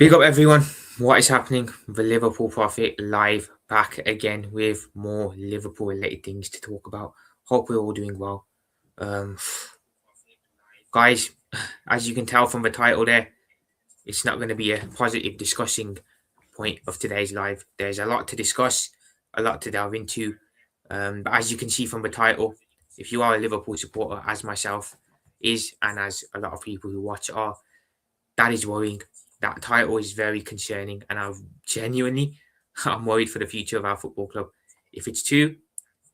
Big up everyone. What is happening? The Liverpool Prophet live back again with more Liverpool related things to talk about. Hope we're all doing well. Um, Guys, as you can tell from the title there, it's not going to be a positive discussing point of today's live. There's a lot to discuss, a lot to delve into. But as you can see from the title, if you are a Liverpool supporter, as myself is, and as a lot of people who watch are, that is worrying. That title is very concerning, and I'm worried for the future of our football club. If it's two,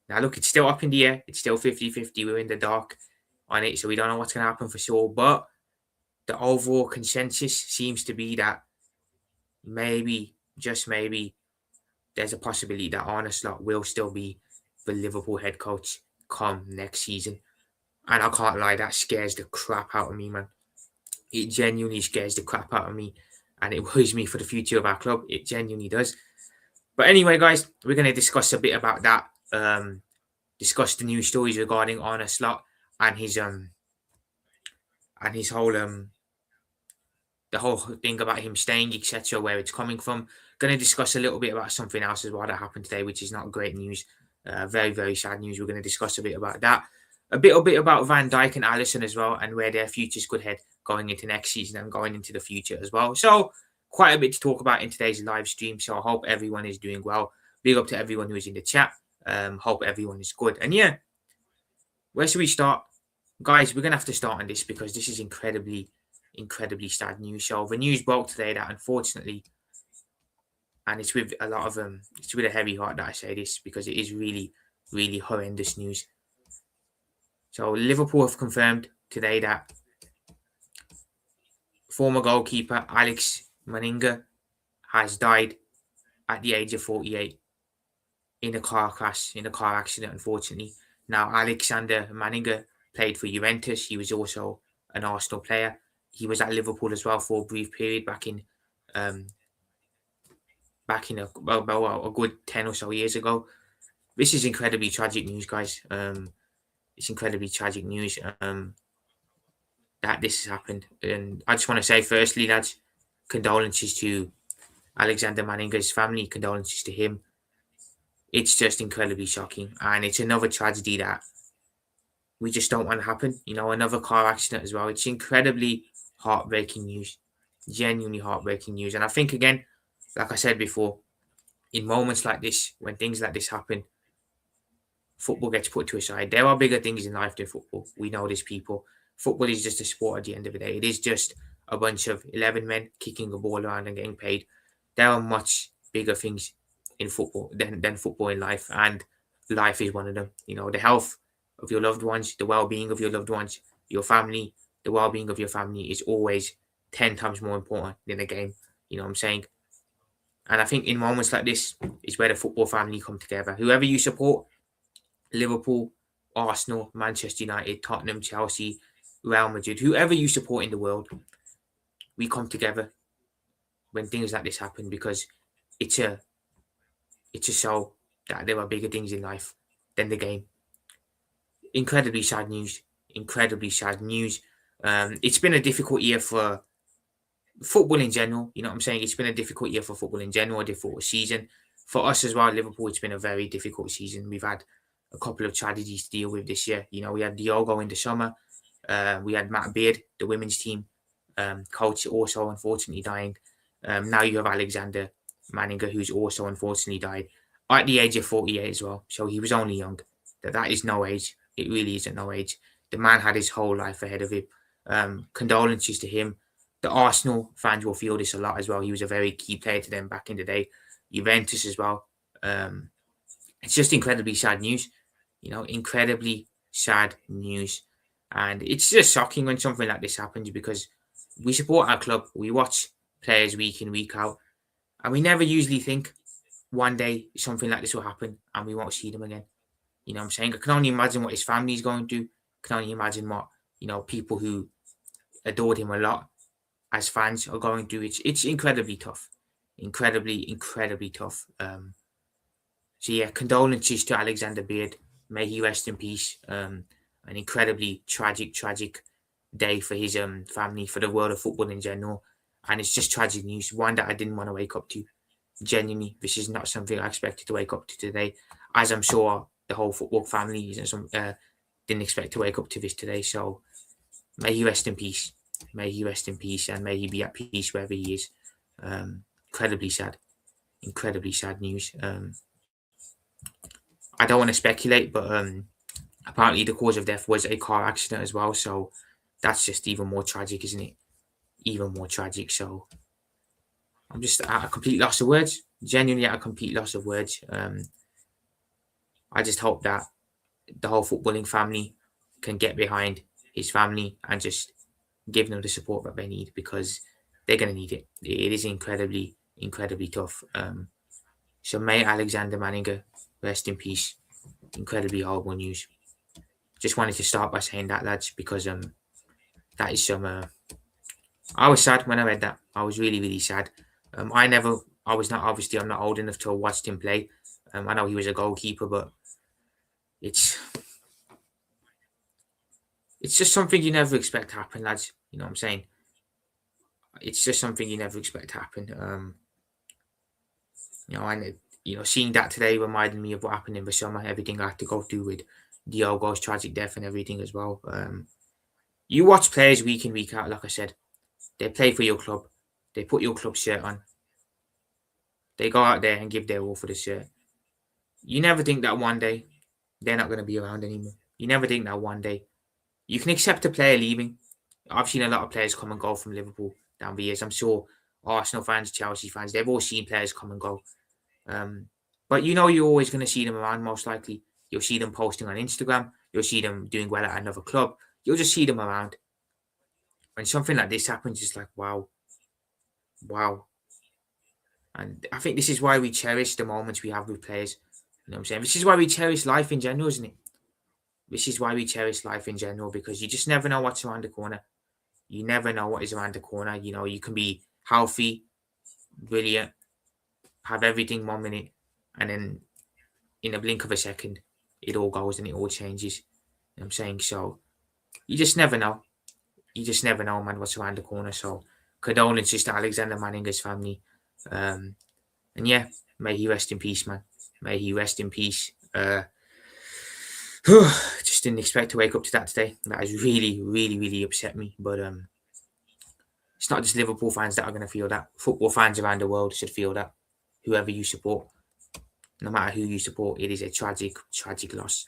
now look, it's still up in the air. It's still 50-50. We're in the dark on it, so we don't know what's going to happen for sure. But the overall consensus seems to be that maybe, just maybe, there's a possibility that Arne will still be the Liverpool head coach come next season. And I can't lie, that scares the crap out of me, man. It genuinely scares the crap out of me, and it worries me for the future of our club. It genuinely does. But anyway, guys, we're going to discuss a bit about that. Discuss the news stories regarding Arne Slot and his whole the whole thing about him staying, etc., where it's coming from. Going to discuss a little bit about something else as well that happened today, which is not great news. Very, very sad news. We're going to discuss a bit about that. A bit about Van Dijk and Alisson as well, and where their futures could head going into next season and going into the future as well. So quite a bit to talk about in today's live stream. So I hope everyone is doing well. Big up to everyone who is in the chat. Hope everyone is good. And yeah, where should we start? Guys, we're going to have to start on this because this is incredibly sad news. So the news broke today that unfortunately, and it's with a lot of it's with a heavy heart that I say this because it is really, really horrendous news. So Liverpool have confirmed today that former goalkeeper Alex Maninga has died at the age of 48 in a car accident, unfortunately. Now, Alexander Maninga played for Juventus. He was also an Arsenal player. He was at Liverpool as well for a brief period back in a good 10 or so years ago. This is incredibly tragic news, guys. It's incredibly tragic news that this has happened. And I just want to say, firstly, lads, condolences to Alexander Maninga's family, condolences to him. It's just incredibly shocking. And it's another tragedy that we just don't want to happen. You know, another car accident as well. It's incredibly heartbreaking news. Genuinely heartbreaking news. And I think, again, like I said before, in moments like this, when things like this happen, football gets put to a side. There are bigger things in life than football. We know this, people. Football is just a sport at the end of the day. It is just a bunch of 11 men kicking a ball around and getting paid. There are much bigger things in football than football in life, and life is one of them. You know, the health of your loved ones, the well-being of your loved ones, your family, the well-being of your family is always 10 times more important than a game. You know what I'm saying? And I think in moments like this is where the football family come together. Whoever you support, Liverpool, Arsenal, Manchester United, Tottenham, Chelsea, Real Madrid, whoever you support in the world, we come together when things like this happen because it's a show that there are bigger things in life than the game. Incredibly sad news. Incredibly sad news. It's been a difficult year for football in general. You know what I'm saying? It's been a difficult year for football in general, a difficult season. For us as well, Liverpool, it's been a very difficult season. We've had a couple of tragedies to deal with this year. You know, we had Diogo in the summer. We had Matt Beard, the women's team coach, also unfortunately dying. Now you have Alexander Maninga, who's also unfortunately died at the age of 48 as well. So he was only young. That is no age. It really isn't no age. The man had his whole life ahead of him. Condolences to him. The Arsenal fans will feel this a lot as well. He was a very key player to them back in the day. Juventus as well. It's just incredibly sad news. You know, incredibly sad news. And it's just shocking when something like this happens because we support our club. We watch players week in, week out. And we never usually think one day something like this will happen and we won't see them again. You know what I'm saying? I can only imagine what his family is going through. I can only imagine what, you know, people who adored him a lot as fans are going through. It's incredibly tough. Incredibly tough. So yeah, condolences to Alexander Beard. May he rest in peace. An incredibly tragic day for his family, for the world of football in general. and it's just tragic news. One that I didn't want to wake up to. Genuinely, this is not something I expected to wake up to today, as I'm sure the whole football family didn't expect to wake up to this today. So may he rest in peace. May he rest in peace, and may he be at peace wherever he is. Incredibly sad news. I don't want to speculate, but apparently the cause of death was a car accident as well. So that's just even more tragic, isn't it? Even more tragic. So I'm just at a complete loss of words. Genuinely at a complete loss of words. I just hope that the whole footballing family can get behind his family and just give them the support that they need, because they're going to need it. It is incredibly tough. So may Alexander Manninger rest in peace. Incredibly horrible news. Just wanted to start by saying that, lads, because that is some. I was sad when I read that. I was really sad. I was not, obviously I'm not old enough to have watched him play. I know he was a goalkeeper, but it's just something you never expect to happen, lads. You know what I'm saying? It's just something you never expect to happen. Seeing that today reminded me of what happened in the summer, everything I had to go through with Diogo's tragic death and everything as well. You watch players week in, week out, like I said. They play for your club. They put your club shirt on. They go out there and give their all for the shirt. You never think that one day they're not going to be around anymore. You never think that one day. You can accept a player leaving. I've seen a lot of players come and go from Liverpool down the years. I'm sure Arsenal fans, Chelsea fans, they've all seen players come and go. But you're always going to see them around, most likely. You'll see them posting on Instagram. You'll see them doing well at another club. You'll just see them around. When something like this happens, it's like, wow. And I think this is why we cherish the moments we have with players. You know what I'm saying? This is why we cherish life in general, isn't it? This is why we cherish life in general, because you just never know what's around the corner. You never know what is around the corner. You can be healthy, brilliant, have everything 1 minute, and then in a blink of a second, it all goes and it all changes. You know what I'm saying? So you just never know. You just never know, man, what's around the corner. So condolences to Alexander Manninger's family. And yeah, may he rest in peace, man. May he rest in peace. Just didn't expect to wake up to that today. That has really upset me. But it's not just Liverpool fans that are going to feel that. Football fans around the world should feel that. Whoever you support, no matter who you support, it is a tragic loss.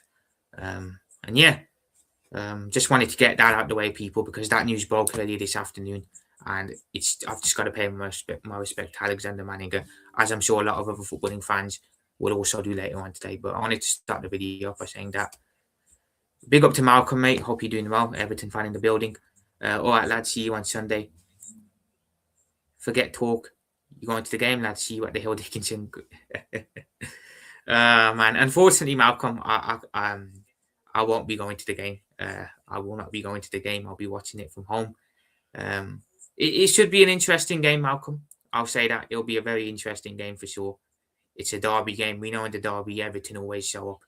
And yeah, just wanted to get that out of the way, people, because that news broke earlier this afternoon, and I've just got to pay my respect to Alexander Manninger, as I'm sure a lot of other footballing fans will also do later on today. But I wanted to start the video off by saying that. Big up to Malcolm, mate. Hope you're doing well. Everton fan in the building. All right, lads. See you on Sunday. Forget talk. You're going to the game, lads. See you at the Hill Dickinson. Man, unfortunately, Malcolm, I won't be going to the game. I will not be going to the game. I'll be watching it from home. It should be an interesting game, Malcolm. I'll say that. It'll be a very interesting game for sure. It's a derby game. We know in the derby, Everton always show up,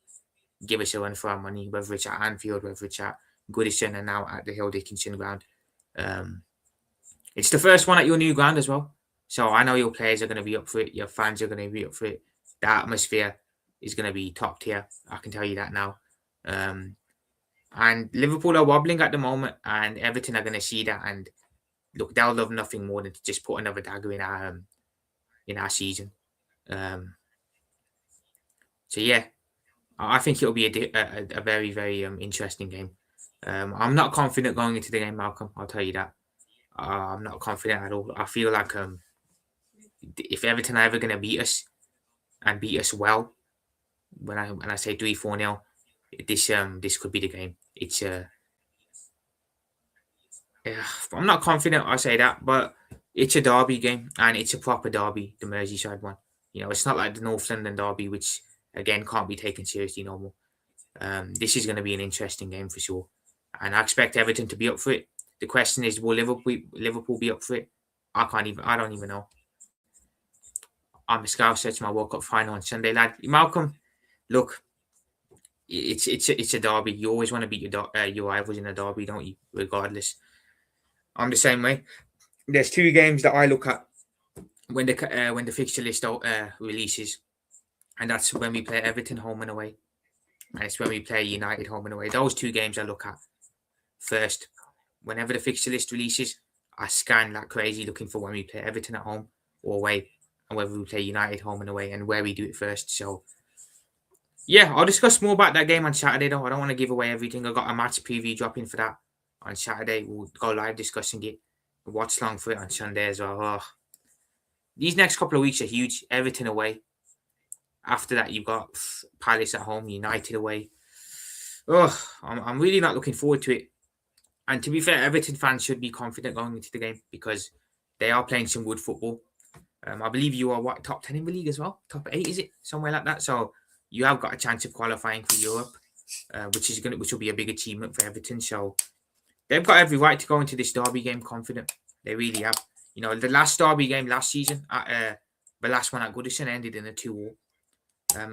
give us a run for our money, whether it's at Anfield, whether it's at Goodison, and now at the Hill Dickinson ground. It's the first one at your new ground as well. So I know your players are going to be up for it. Your fans are going to be up for it. The atmosphere is going to be top tier. I can tell you that now. And Liverpool are wobbling at the moment, and Everton are going to see that. And look, they'll love nothing more than to just put another dagger in our season. So yeah, I think it'll be a very interesting game. I'm not confident going into the game, Malcolm. I'll tell you that. I'm not confident at all. I feel like if Everton are ever going to beat us and beat us well, when I say 3-4-0, this could be the game. I'm not confident I say that, but it's a derby game, and it's a proper derby, the Merseyside one. It's not like the North London derby, which again can't be taken seriously no more. This is going to be an interesting game for sure, and I expect Everton to be up for it. The question is, will Liverpool be up for it? I don't even know. I'm a Scouser. It's my World Cup final on Sunday, lad. Malcolm, look, it's a derby. You always want to beat your rivals in a derby, don't you? Regardless, I'm the same way. there's two games that I look at when the fixture list releases, and that's when we play Everton home and away, and it's when we play United home and away. Those two games I look at first. Whenever the fixture list releases, I scan like crazy looking for when we play Everton at home or away, and whether we play United home and away, and where we do it first. So yeah, I'll discuss more about that game on Saturday though. I don't want to give away everything. I got a match preview dropping for that on Saturday. We'll go live discussing it. Watch long for it on Sunday as well. Oh. These next couple of weeks are huge. Everton away. After that, you've got Palace at home, United away. Oh, I'm really not looking forward to it. And to be fair, Everton fans should be confident going into the game because they are playing some good football. I believe you are top 10 in the league as well? Top 8, is it? Somewhere like that. So you have got a chance of qualifying for Europe, which will be a big achievement for Everton. So they've got every right to go into this derby game confident. They really have. You know, the last derby game last season, the last one at Goodison ended in a 2-2.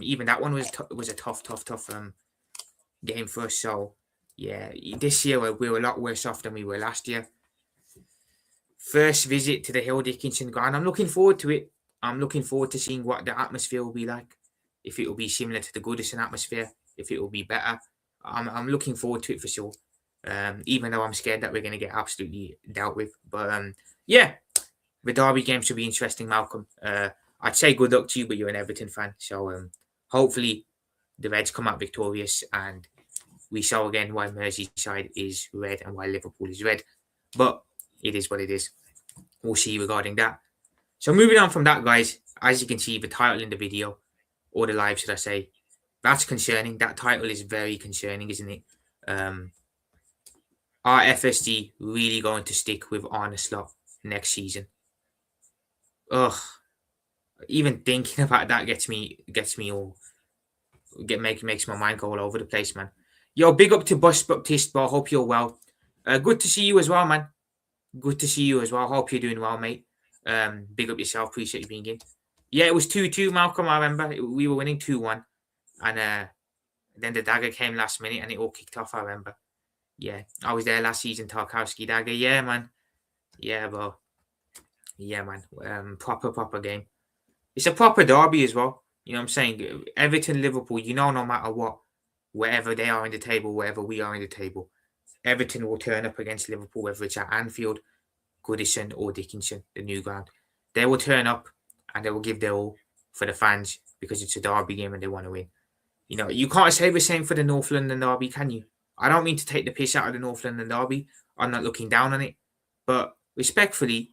Even that one was a tough game for us. So yeah, this year we were a lot worse off than we were last year. First visit to the Hill Dickinson ground. I'm looking forward to it. I'm looking forward to seeing what the atmosphere will be like. If it will be similar to the Goodison atmosphere, if it will be better. I'm looking forward to it for sure. Even though I'm scared that we're going to get absolutely dealt with. But yeah, the derby game should be interesting, Malcolm. I'd say good luck to you, but you're an Everton fan. So hopefully the Reds come out victorious and we saw again why Merseyside is red and why Liverpool is red. But it is what it is. We'll see regarding that. So moving on from that, guys, as you can see, the title in the video, or the live, should I say, that's concerning. That title is very concerning, isn't it? Are FSG really going to stick with Arne next season? Ugh. Even thinking about that makes my mind go all over the place, man. Yo, big up to Bus Baptiste, but I hope you're well. Good to see you as well, man. Good to see you as well. Hope you're doing well, mate. Big up yourself. Appreciate you being in. Yeah, it was 2-2, Malcolm. I remember we were winning 2-1, and then the dagger came last minute, and it all kicked off. I remember. Yeah, I was there last season. Tarkowski dagger. Yeah, man. Yeah, bro. Yeah, man. Proper game. It's a proper derby as well. You know what I'm saying? Everton, Liverpool. You know, no matter what, wherever they are in the table, wherever we are in the table, Everton will turn up against Liverpool, whether it's at Anfield, Goodison, or Dickinson, the new ground. They will turn up and they will give their all for the fans because it's a derby game and they want to win. You know, you can't say the same for the North London derby, can you? I don't mean to take the piss out of the North London derby. I'm not looking down on it. But respectfully,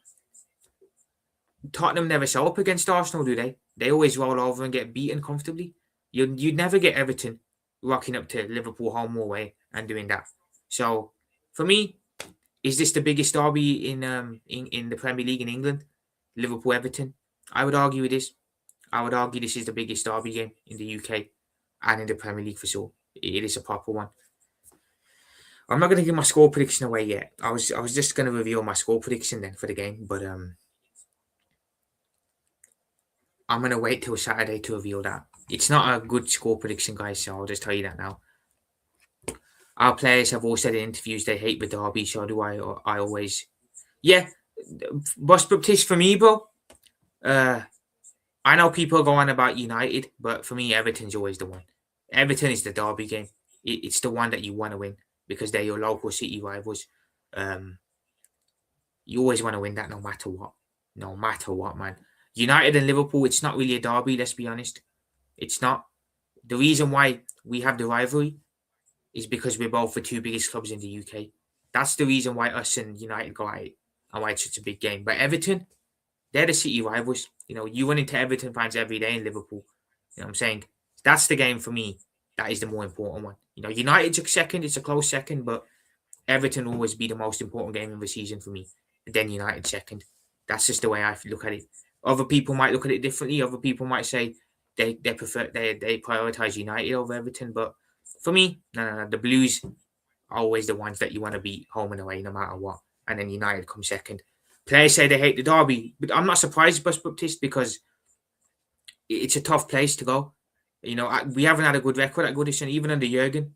Tottenham never show up against Arsenal, do they? They always roll over and get beaten comfortably. You'd never get Everton rocking up to Liverpool home or away and doing that. So, for me, is this the biggest derby in the Premier League in England? Liverpool-Everton? I would argue it is. I would argue this is the biggest derby game in the UK and in the Premier League for sure. It is a proper one. I'm not going to give my score prediction away yet. I was just going to reveal my score prediction then for the game, but I'm going to wait till Saturday to reveal that. It's not a good score prediction, guys, so I'll just tell you that now. Our players have all said in interviews they hate the derby, so do I always. Yeah, Bus Baptiste for me, bro. I know people go on about United, but for me, Everton's always the one. Everton is the derby game. It's the one that you want to win because they're your local city rivals. You always want to win that no matter what. No matter what, man. United and Liverpool, it's not really a derby, let's be honest. It's not. The reason why we have the rivalry is because we're both the two biggest clubs in the UK. That's the reason why us and United go at it and why it's such a big game. But Everton, they're the city rivals. You know, you run into Everton fans every day in Liverpool. You know what I'm saying? That's the game for me. That is the more important one. You know, United's a second. It's a close second, but Everton will always be the most important game of the season for me. And then United second. That's just the way I look at it. Other people might look at it differently. Other people might say they prioritize United over Everton. But for me, no. The Blues are always the ones that you want to beat home and away no matter what. And then United come second. Players say they hate the derby, but I'm not surprised, Bus Baptiste, because it's a tough place to go. You know, we haven't had a good record at Goodison, even under Jurgen.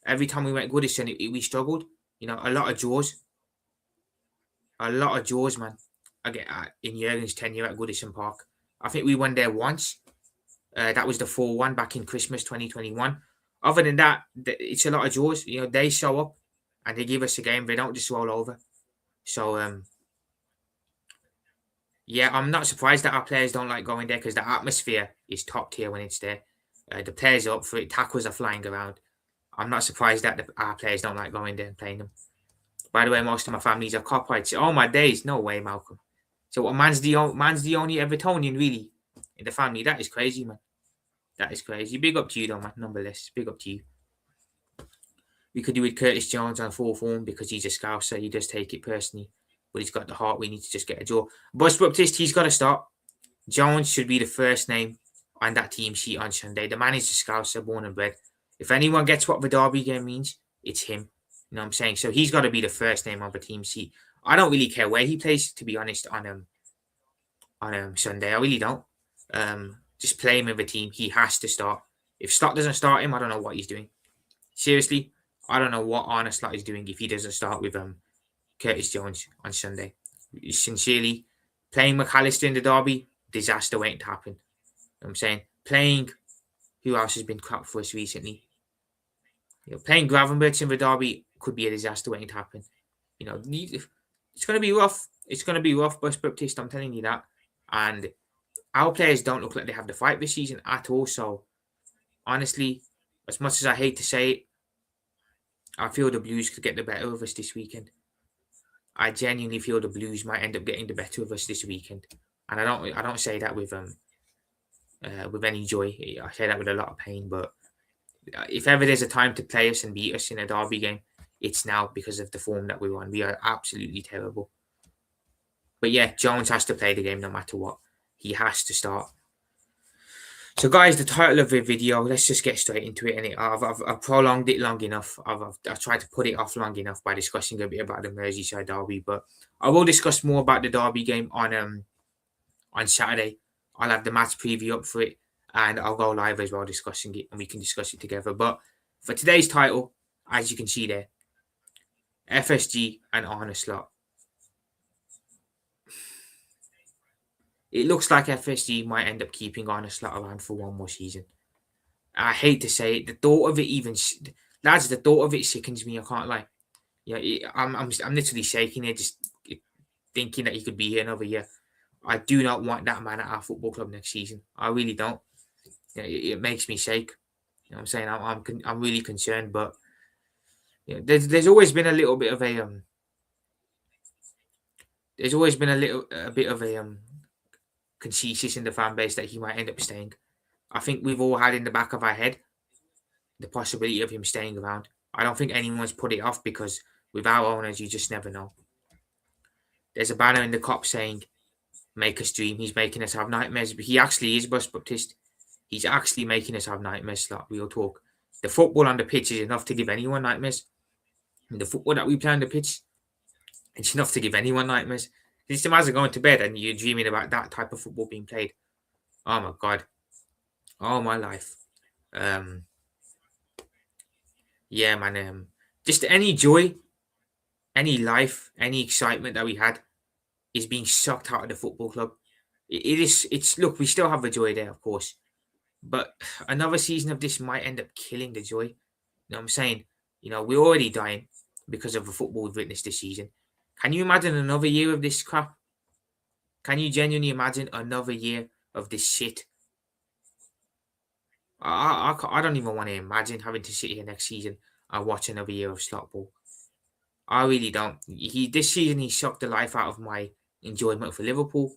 Every time we went Goodison, we struggled. You know, a lot of draws. A lot of draws, man. In Jurgen's tenure at Goodison Park. I think we won there once. That was the 4-1 back in Christmas 2021. Other than that, it's a lot of draws. You know, they show up and they give us a game. They don't just roll over. So, yeah, I'm not surprised that our players don't like going there because the atmosphere is top tier when it's there. The players are up for it. Tackles are flying around. I'm not surprised that our players don't like going there and playing them. By the way, most of my families are Copites. Oh my days, no way, Malcolm. So what? Man's the only Evertonian really in the family. That is crazy, man. That is crazy. Big up to you, though, man. Nonetheless, big up to you. We could do with Curtis Jones on full form because he's a Scouser. He does take it personally, but he's got the heart. We need to just get a draw. Bus Baptiste, he's got to start. Jones should be the first name on that team sheet on Sunday. The man is a Scouser, born and bred. If anyone gets what the Derby game means, it's him. You know what I'm saying? So he's got to be the first name on the team sheet. I don't really care where he plays, to be honest, on Sunday. I really don't. Just play him in the team. He has to start. If Slot doesn't start him, I don't know what he's doing. Seriously, I don't know what Arne Slot is doing if he doesn't start with Curtis Jones on Sunday. Sincerely, playing McAllister in the Derby, disaster waiting to happen. You know what I'm saying? Playing who else has been crap for us recently? You know, playing Gravenberch in the Derby could be a disaster waiting to happen. You know, it's going to be rough. It's going to be rough, Bus Baptiste, I'm telling you that. And our players don't look like they have the fight this season at all. So, honestly, as much as I hate to say it, I feel the Blues could get the better of us this weekend. I genuinely feel the Blues might end up getting the better of us this weekend. And I don't say that with any joy. I say that with a lot of pain. But if ever there's a time to play us and beat us in a Derby game, it's now because of the form that we're on. We are absolutely terrible. But yeah, Jones has to play the game no matter what. He has to start. So, guys, the title of the video, let's just get straight into it. And I've prolonged it long enough. I've tried to put it off long enough by discussing a bit about the Merseyside Derby. But I will discuss more about the Derby game on Saturday. I'll have the match preview up for it. And I'll go live as well discussing it. And we can discuss it together. But for today's title, as you can see there, FSG and Arne Slot. It looks like FSG might end up keeping Arne Slot around for one more season. I hate to say it. The thought of it sickens me. I can't lie. Yeah, I'm literally shaking here, just thinking that he could be here another year. I do not want that man at our football club next season. I really don't. Yeah, it makes me shake. You know what I'm saying? I'm really concerned, but yeah, there's always been a little bit of a consensus in the fan base that he might end up staying. I think we've all had in the back of our head the possibility of him staying around. I don't think anyone's put it off because with our owners, you just never know. There's a banner in the cop saying, "Make us dream." He's making us have nightmares. But he actually is, Bus Baptiste. He's actually making us have nightmares, like real talk. The football on the pitch is enough to give anyone nightmares. And the football that we play on the pitch, it's enough to give anyone nightmares. Just imagine going to bed and you're dreaming about that type of football being played. Oh my God. Oh my life. Yeah, man. Just any joy, any life, any excitement that we had is being sucked out of the football club. Look, we still have the joy there, of course. But another season of this might end up killing the joy. You know what I'm saying? You know, we're already dying because of the football we've witnessed this season. Can you imagine another year of this crap? Can you genuinely imagine another year of this shit? I don't even want to imagine having to sit here next season and watch another year of slot ball. I really don't. This season he sucked the life out of my enjoyment for Liverpool,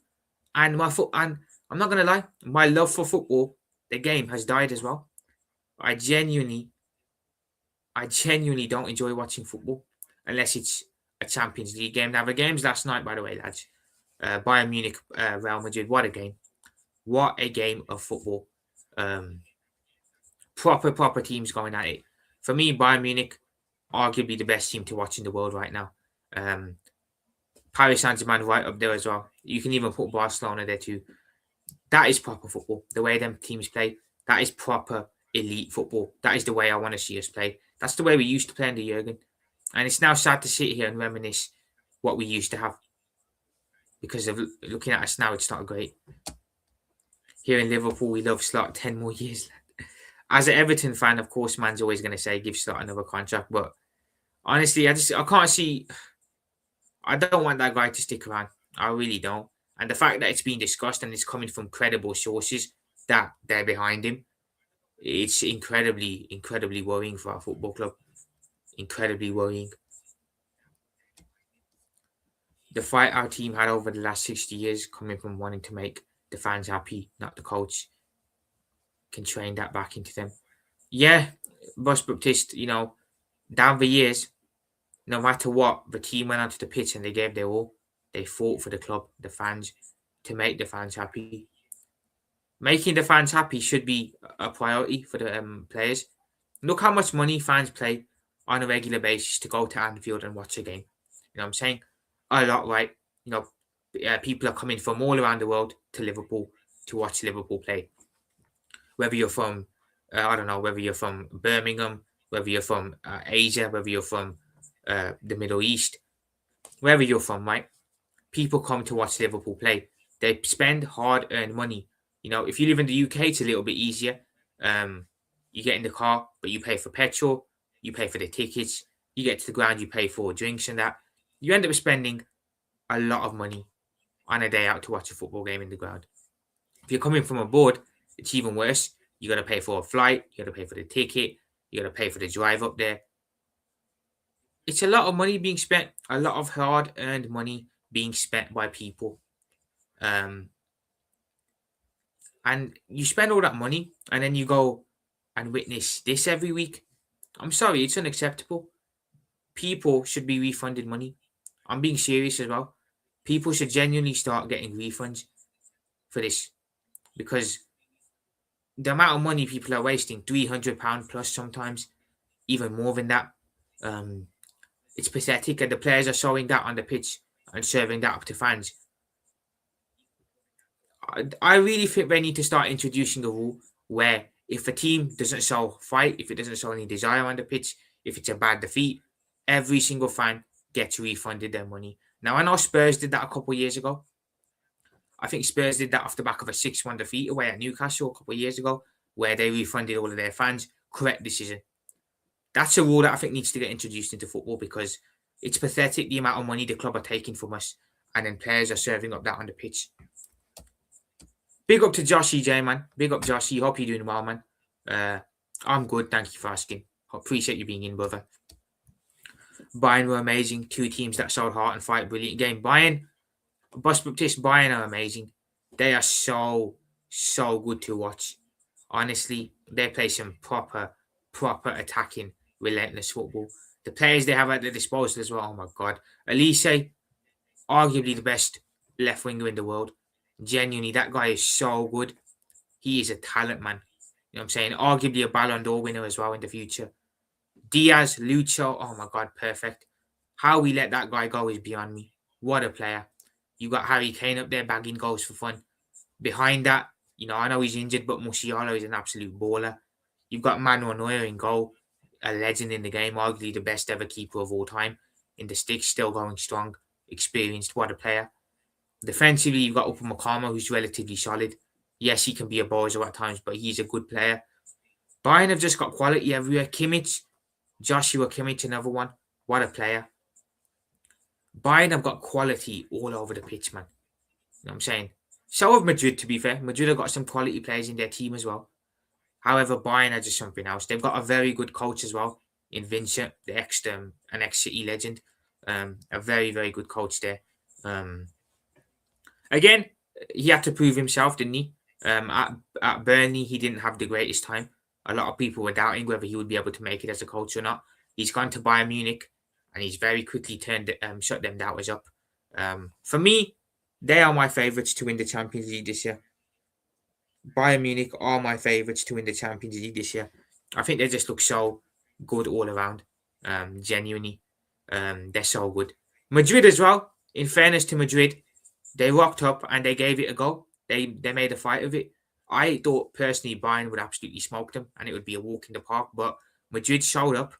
and and I'm not gonna lie, my love for football, the game, has died as well. I genuinely don't enjoy watching football unless it's a Champions League game. Now the games last night, by the way, lads, Bayern Munich, Real Madrid. What a game! What a game of football. Proper teams going at it. For me, Bayern Munich, arguably the best team to watch in the world right now. Paris Saint-Germain right up there as well. You can even put Barcelona there too. That is proper football. The way them teams play, that is proper elite football. That is the way I want to see us play. That's the way we used to play under Jurgen. And it's now sad to sit here and reminisce what we used to have. because of looking at us now, it's not great. Here in Liverpool, we love Slot 10 more years. As an Everton fan, of course, man's always going to say give Slot another contract. But honestly, I can't see. I don't want that guy to stick around. I really don't. And the fact that it's being discussed and it's coming from credible sources that they're behind him, it's incredibly, incredibly worrying for our football club. Incredibly worrying. The fight our team had over the last 60 years, coming from wanting to make the fans happy, not the coach, can train that back into them. Yeah, Boss Baptiste, down the years, no matter what, the team went onto the pitch and they gave their all. They fought for the club, the fans, to make the fans happy. Making the fans happy should be a priority for the players. Look how much money fans pay on a regular basis to go to Anfield and watch a game. You know what I'm saying? A lot, right? People are coming from all around the world to Liverpool to watch Liverpool play. Whether you're from, I don't know, whether you're from Birmingham, whether you're from Asia, whether you're from the Middle East, wherever you're from, right? People come to watch Liverpool play. They spend hard-earned money. If you live in the UK, it's a little bit easier. You get in the car, but you pay for petrol, you pay for the tickets, you get to the ground, you pay for drinks and that. You end up spending a lot of money on a day out to watch a football game in the ground. If you're coming from abroad, it's even worse. You got to pay for a flight, you got to pay for the ticket, you got to pay for the drive up there. It's a lot of money being spent, a lot of hard-earned money being spent by people. And you spend all that money and then you go and witness this every week. I'm sorry, it's unacceptable. People should be refunded money. I'm being serious as well. People should genuinely start getting refunds for this, because the amount of money people are wasting, £300 plus sometimes, even more than that, it's pathetic, and the players are showing that on the pitch and serving that up to fans. I really think they need to start introducing a rule where if a team doesn't show fight, if it doesn't show any desire on the pitch, if it's a bad defeat, every single fan gets refunded their money. Now, I know Spurs did that a couple of years ago. I think Spurs did that off the back of a 6-1 defeat away at Newcastle a couple of years ago, where they refunded all of their fans. Correct decision. That's a rule that I think needs to get introduced into football, because it's pathetic the amount of money the club are taking from us, and then players are serving up that on the pitch. Big up to Joshy J, man. Big up, Joshy. Hope you're doing well, man. I'm good. Thank you for asking. Appreciate you being in, brother. Bayern were amazing. Two teams that showed heart and fight. Brilliant game. Bayern, Boss Baptiste, Bayern are amazing. They are so good to watch. Honestly, they play some proper attacking, relentless football. The players they have at their disposal as well. Oh my God. Elise, arguably the best left winger in the world. Genuinely, that guy is so good. He is a talent, man. You know what I'm saying? Arguably a Ballon d'Or winner as well in the future. Diaz, Lucho, oh my God, perfect. How we let that guy go is beyond me. What a player. You got Harry Kane up there bagging goals for fun. Behind that, I know he's injured, but Musiala is an absolute baller. You've got Manuel Neuer in goal, a legend in the game, arguably the best ever keeper of all time. In the sticks, still going strong, experienced, what a player. Defensively, you've got Upamecano, who's relatively solid. Yes, he can be a bozo at times, but he's a good player. Bayern have just got quality everywhere. Kimmich, Joshua Kimmich, another one. What a player. Bayern have got quality all over the pitch, man. You know what I'm saying? So have Madrid, to be fair. Madrid have got some quality players in their team as well. However, Bayern are just something else. They've got a very good coach as well in Vincent, an ex-City legend. A very, very good coach there. Again, he had to prove himself, didn't he? At Burnley, he didn't have the greatest time. A lot of people were doubting whether he would be able to make it as a coach or not. He's gone to Bayern Munich, and he's very quickly shut them doubters up. For me, they are my favourites to win the Champions League this year. Bayern Munich are my favourites to win the Champions League this year. I think they just look so good all around. Genuinely. They're so good. Madrid as well. In fairness to Madrid, they rocked up and they gave it a go. They made a fight of it. I thought personally Bayern would absolutely smoke them and it would be a walk in the park. But Madrid showed up,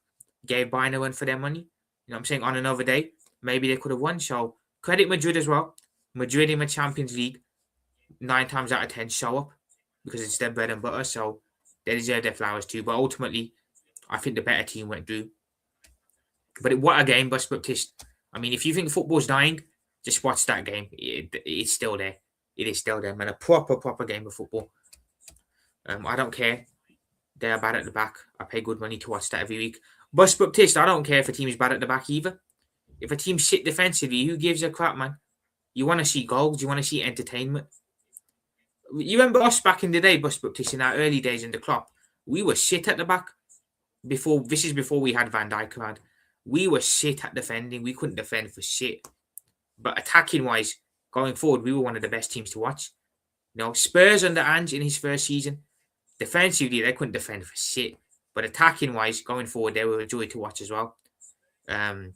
gave Bayern a run for their money. You know what I'm saying? On another day, maybe they could have won. So credit Madrid as well. Madrid in the Champions League, 9 times out of 10 show up because it's their bread and butter. So they deserve their flowers too. But ultimately, I think the better team went through. But what a game, Bus Baptiste. I mean, if you think football's dying, just watch that game. It's still there. It is still there, man. A proper game of football. I don't care. They are bad at the back. I pay good money to watch that every week. Bus Baptiste, I don't care if a team is bad at the back either. If a team's shit defensively, who gives a crap, man? You want to see goals. You want to see entertainment. You remember us back in the day, Bus Baptiste, in our early days in the club? We were shit at the back. This is before we had Van Dijk around. We were shit at defending. We couldn't defend for shit. But attacking wise, going forward, we were one of the best teams to watch. You know, Spurs under Ange in his first season, defensively they couldn't defend for shit. But attacking wise, going forward, they were a joy to watch as well. Bayern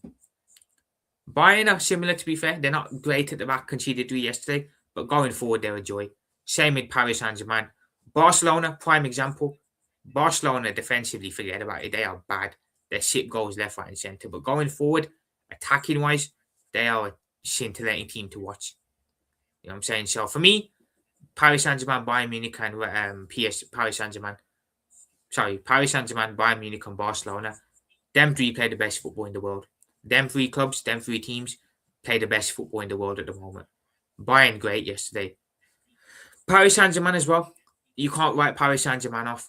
are similar, to be fair. They're not great at the back, conceded 3 yesterday, but going forward, they're a joy. Same with Paris Saint-Germain. Barcelona, prime example. Barcelona defensively, forget about it. They are bad. They ship goals left, right, and centre. But going forward, attacking wise, they are a scintillating team to watch. You know what I'm saying? So for me, Paris Saint-Germain, Bayern Munich, and Paris Saint-Germain, Bayern Munich, and Barcelona. Them three play the best football in the world. Them three clubs, them three teams play the best football in the world at the moment. Bayern, great yesterday. Paris Saint-Germain as well. You can't write Paris Saint-Germain off.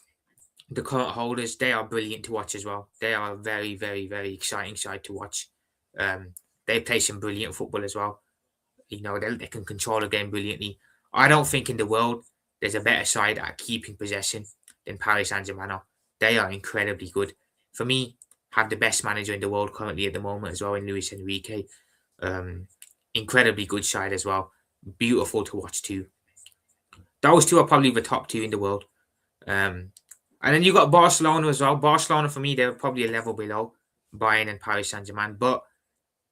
The current holders, they are brilliant to watch as well. They are a very, very, very exciting side to watch. They play some brilliant football as well. You know, they can control the game brilliantly. I don't think in the world there's a better side at keeping possession than Paris Saint-Germain are. They are incredibly good. For me, have the best manager in the world currently at the moment as well in Luis Enrique. Incredibly good side as well. Beautiful to watch too. Those two are probably the top two in the world. And then you got Barcelona as well. Barcelona, for me, they're probably a level below Bayern and Paris Saint-Germain. But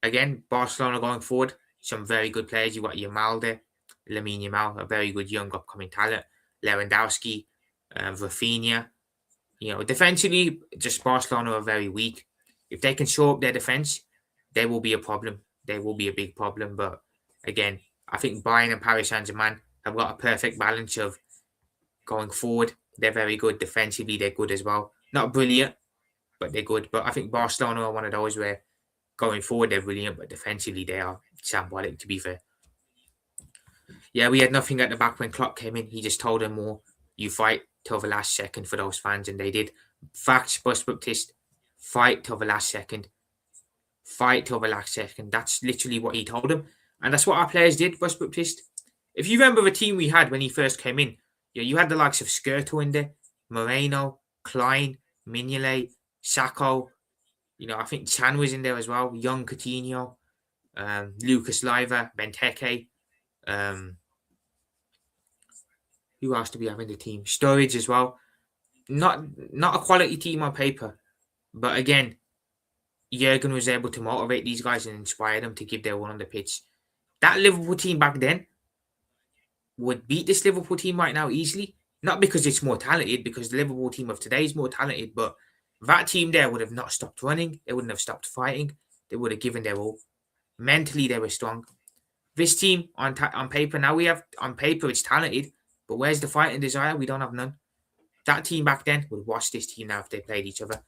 again, Barcelona going forward, some very good players. You got Yamal there, Lamine Yamal, a very good young upcoming talent. Lewandowski, Rafinha. You know, defensively, just Barcelona are very weak. If they can show up their defense, there will be a problem. There will be a big problem. But again, I think Bayern and Paris Saint-Germain have got a perfect balance of going forward. They're very good. Defensively, they're good as well. Not brilliant, but they're good. But I think Barcelona are one of those where going forward, they're brilliant, but defensively, they are shambolic, to be fair. Yeah, we had nothing at the back when Klopp came in. He just told them more, you fight till the last second for those fans, and they did. Facts, Bus Baptiste, fight till the last second. Fight till the last second. That's literally what he told them. And that's what our players did, Bus Baptiste. If you remember the team we had when he first came in, yeah, you had the likes of Skirtle in there, Moreno, Klein, Mignolet, Sacco. You know, I think Chan was in there as well. Young Coutinho, Lucas Leiva, Benteke. Who else do we have in the team? Sturridge as well. Not a quality team on paper, but again, Jurgen was able to motivate these guys and inspire them to give their all on the pitch. That Liverpool team back then would beat this Liverpool team right now easily. Not because it's more talented, because the Liverpool team of today is more talented, but that team there would have not stopped running. They wouldn't have stopped fighting. They would have given their all. Mentally, they were strong. This team, on paper, now we have, on paper, it's talented, but where's the fight and desire? We don't have none. That team back then would watch this team now if they played each other.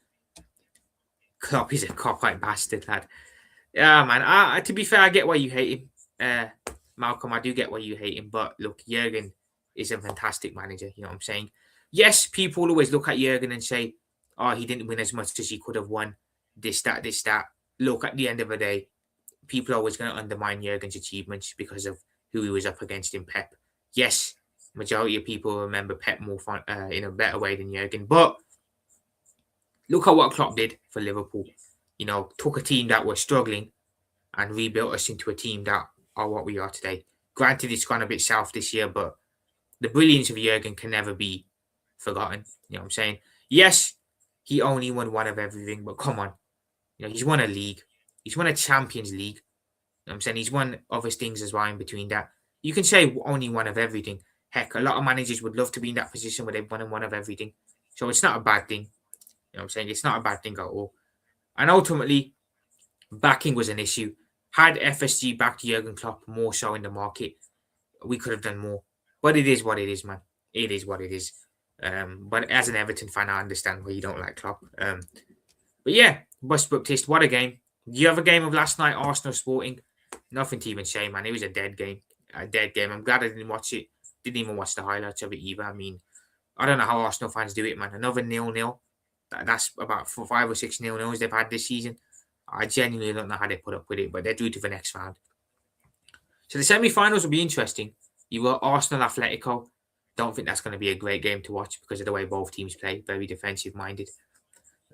Klopp is a cop-out bastard, lad. Yeah, man. To be fair, I get why you hate him. Malcolm, I do get why you hate him, but look, Jurgen is a fantastic manager, you know what I'm saying? Yes, people always look at Jurgen and say, oh, he didn't win as much as he could have won, this, that. Look, at the end of the day, people are always going to undermine Jurgen's achievements because of who he was up against in Pep. Yes, majority of people remember Pep more in a better way than Jurgen, but look at what Klopp did for Liverpool. You know, took a team that was struggling and rebuilt us into a team that are what we are today. Granted, it's gone a bit south this year, but the brilliance of Jurgen can never be forgotten. You know what I'm saying? Yes, he only won one of everything, but come on. You know, he's won a league. He's won a Champions League. You know what I'm saying? He's won other things as well in between that. You can say only one of everything. Heck, a lot of managers would love to be in that position where they've won one of everything. So it's not a bad thing. You know what I'm saying? It's not a bad thing at all. And ultimately, backing was an issue. Had FSG backed Jurgen Klopp more so in the market, we could have done more. But it is what it is, man. It is what it is. But as an Everton fan, I understand why you don't like Klopp. But yeah, Westbrook Tist, what a game. The other game of last night, Arsenal Sporting, nothing to even say, man. It was a dead game. A dead game. I'm glad I didn't watch it. Didn't even watch the highlights of it either. I mean, I don't know how Arsenal fans do it, man. Another 0-0. That's about 5 or 6 0-0s they've had this season. I genuinely don't know how they put up with it, but they're due to the next round. So the semi-finals will be interesting. You got Arsenal Atletico. Don't think that's going to be a great game to watch because of the way both teams play. Very defensive-minded.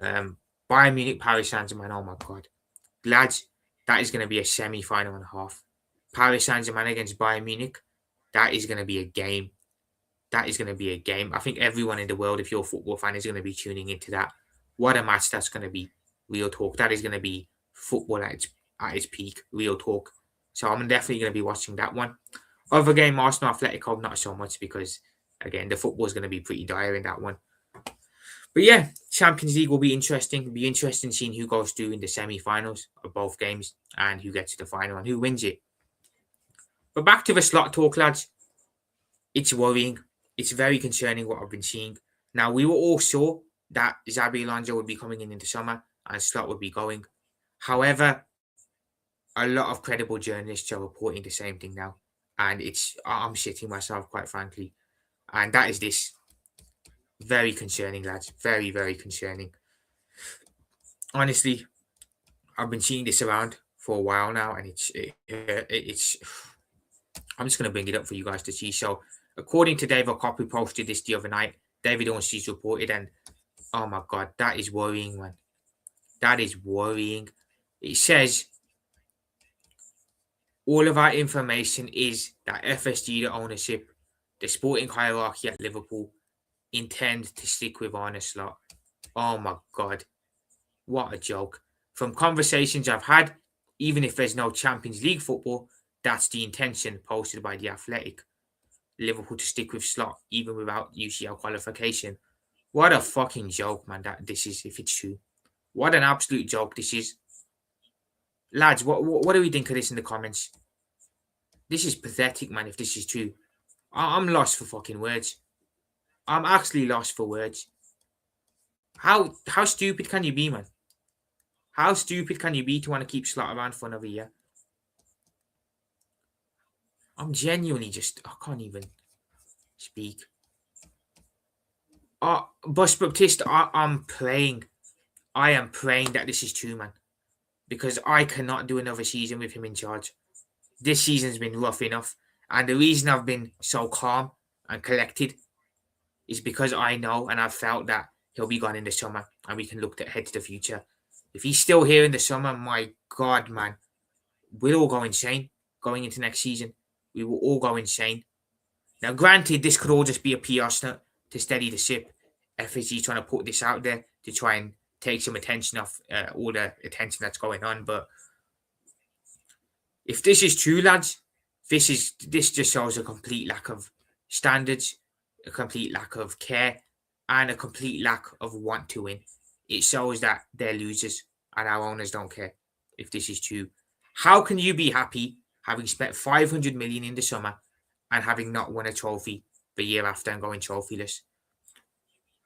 Bayern Munich, Paris Saint-Germain. Oh my God, lads, that is going to be a semi-final and a half. Paris Saint-Germain against Bayern Munich. That is going to be a game. That is going to be a game. I think everyone in the world, if you're a football fan, is going to be tuning into that. What a match that's going to be. Real talk. That is going to be football at its peak. Real talk. So I'm definitely going to be watching that one. Other game, Arsenal Atletico, not so much because, again, the football is going to be pretty dire in that one. But yeah, Champions League will be interesting. It'll be interesting seeing who goes through in the semi-finals of both games and who gets to the final and who wins it. But back to the slot talk, lads. It's worrying. It's very concerning what I've been seeing. Now, we were all sure that Xabi Alonso would be coming in the summer and Slot would be going. However, a lot of credible journalists are reporting the same thing now. And I'm shitting myself, quite frankly. And that is this. Very concerning, lads. Very, very concerning. Honestly, I've been seeing this around for a while now, and it's I'm just going to bring it up for you guys to see. So, according to David Kopp, who posted this the other night, David Ornstein reported, and oh my God, that is worrying, man. That is worrying. It says all of our information is that FSG, the ownership, the sporting hierarchy at Liverpool, intend to stick with Arne Slot. Oh my God. What a joke. From conversations I've had, even if there's no Champions League football, that's the intention posted by The Athletic. Liverpool to stick with Slot, even without UCL qualification. What a fucking joke, man, that this is, if it's true. What an absolute joke this is. Lads, what do we think of this in the comments? This is pathetic, man, if this is true. I'm lost for fucking words. I'm actually lost for words. How stupid can you be, man? How stupid can you be to want to keep Slot around for another year? I'm genuinely I can't even speak. Bus Baptiste, I'm praying. I am praying that this is true, man. Because I cannot do another season with him in charge. This season's been rough enough. And the reason I've been so calm and collected is because I know and I've felt that he'll be gone in the summer and we can look ahead to the future. If he's still here in the summer, my God, man, we'll all go insane going into next season. We will all go insane. Now, granted, this could all just be a PR stunt to steady the ship. FSG trying to put this out there to try and take some attention off all the attention that's going on. But if this is true, lads, this just shows a complete lack of standards, a complete lack of care, and a complete lack of want to win. It shows that they're losers and our owners don't care if this is true. How can you be happy having spent 500 million in the summer and having not won a trophy the year after and going trophyless?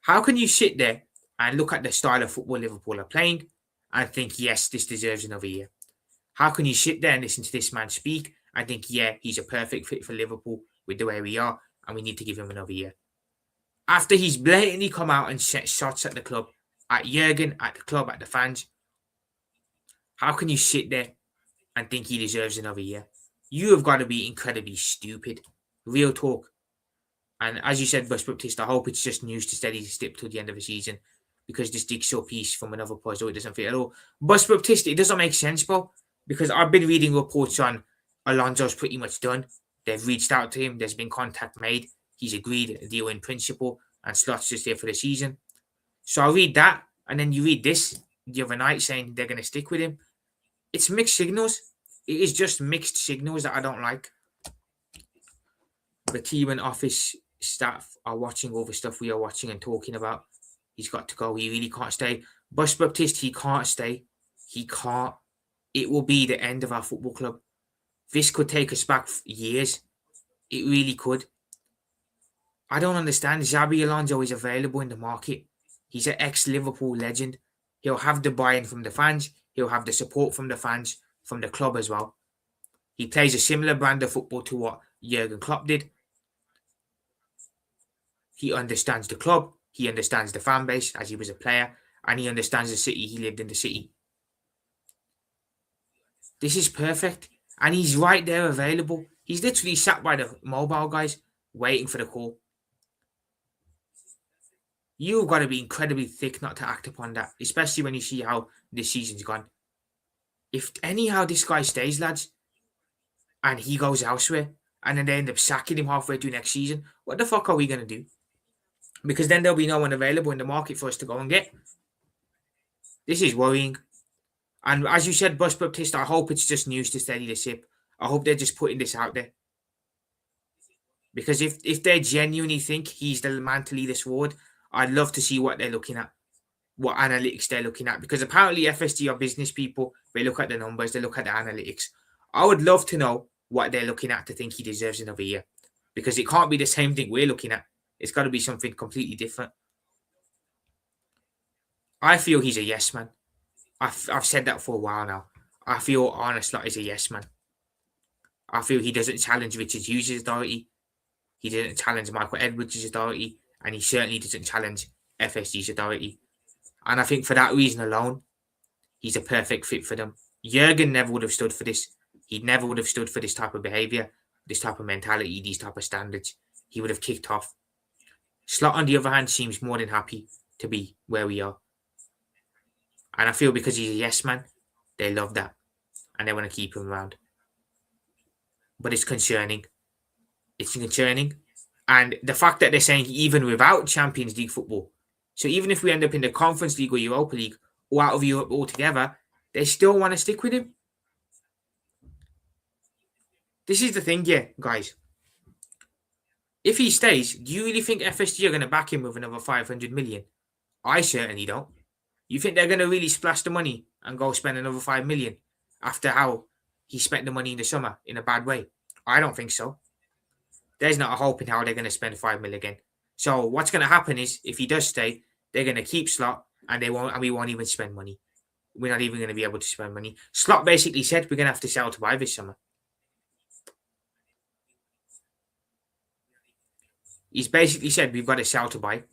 How can you sit there and look at the style of football Liverpool are playing and think, yes, this deserves another year? How can you sit there and listen to this man speak and think, yeah, he's a perfect fit for Liverpool with the way we are and we need to give him another year? After he's blatantly come out and set shots at the club, at Jurgen, at the club, at the fans, how can you sit there and think he deserves another year? You have got to be incredibly stupid. Real talk. And as you said, Bus Baptiste, I hope it's just news to steady the ship till the end of the season because this jigsaw piece from another puzzle, it doesn't fit at all. Bus Baptiste, it doesn't make sense, bro, because I've been reading reports on Alonso's pretty much done. They've reached out to him. There's been contact made. He's agreed a deal in principle and Slot's just there for the season. So I read that and then you read this the other night saying they're going to stick with him. It's mixed signals. It is just mixed signals that I don't like. The team and office staff are watching all the stuff we are watching and talking about. He's got to go. He really can't stay. Bus Baptiste, he can't stay. He can't. it will be the end of our football club. This could take us back years. It really could. I don't understand. Xabi Alonso is available in the market. He's an ex-Liverpool legend. He'll have the buy-in from the fans. He'll have the support from the fans, from the club as well. He plays a similar brand of football to what Jurgen Klopp did. He understands the club. He understands the fan base as he was a player. And he understands the city. He lived in the city. This is perfect. And he's right there available. He's literally sat by the mobile, guys, waiting for the call. You've got to be incredibly thick not to act upon that, especially when you see how this season's gone. If anyhow this guy stays, lads, and he goes elsewhere, and then they end up sacking him halfway through next season, what the fuck are we going to do? Because then there'll be no one available in the market for us to go and get. This is worrying. And as you said, Bus Baptiste, I hope it's just news to steady the ship. I hope they're just putting this out there. Because if they genuinely think he's the man to lead us forward, I'd love to see what they're looking at, what analytics they're looking at. Because apparently FSG are business people. They look at the numbers, they look at the analytics. I would love to know what they're looking at to think he deserves another year. Because it can't be the same thing we're looking at. It's got to be something completely different. I feel he's a yes man. I've said that for a while now. I feel Arne Slot is a yes man. I feel he doesn't challenge Richard Hughes' authority. He doesn't challenge Michael Edwards' authority. And he certainly doesn't challenge FSG's authority. And I think for that reason alone, he's a perfect fit for them. Jurgen never would have stood for this. He never would have stood for this type of behaviour, this type of mentality, these type of standards. He would have kicked off. Slot, on the other hand, seems more than happy to be where we are. And I feel because he's a yes man, they love that. And they want to keep him around. But it's concerning. It's concerning. And the fact that they're saying even without Champions League football, so even if we end up in the Conference League or Europa League or out of Europe altogether, they still want to stick with him. This is the thing here, guys. If he stays, do you really think FSG are going to back him with another 500 million? I certainly don't. You think they're going to really splash the money and go spend another 5 million after how he spent the money in the summer in a bad way? I don't think so. There's not a hope in how they're going to spend 5 million again. So what's going to happen is, if he does stay, they're going to keep Slot and we won't even spend money. We're not even going to be able to spend money. Slot basically said we're going to have to sell to buy this summer. He's basically said we've got to sell to buy.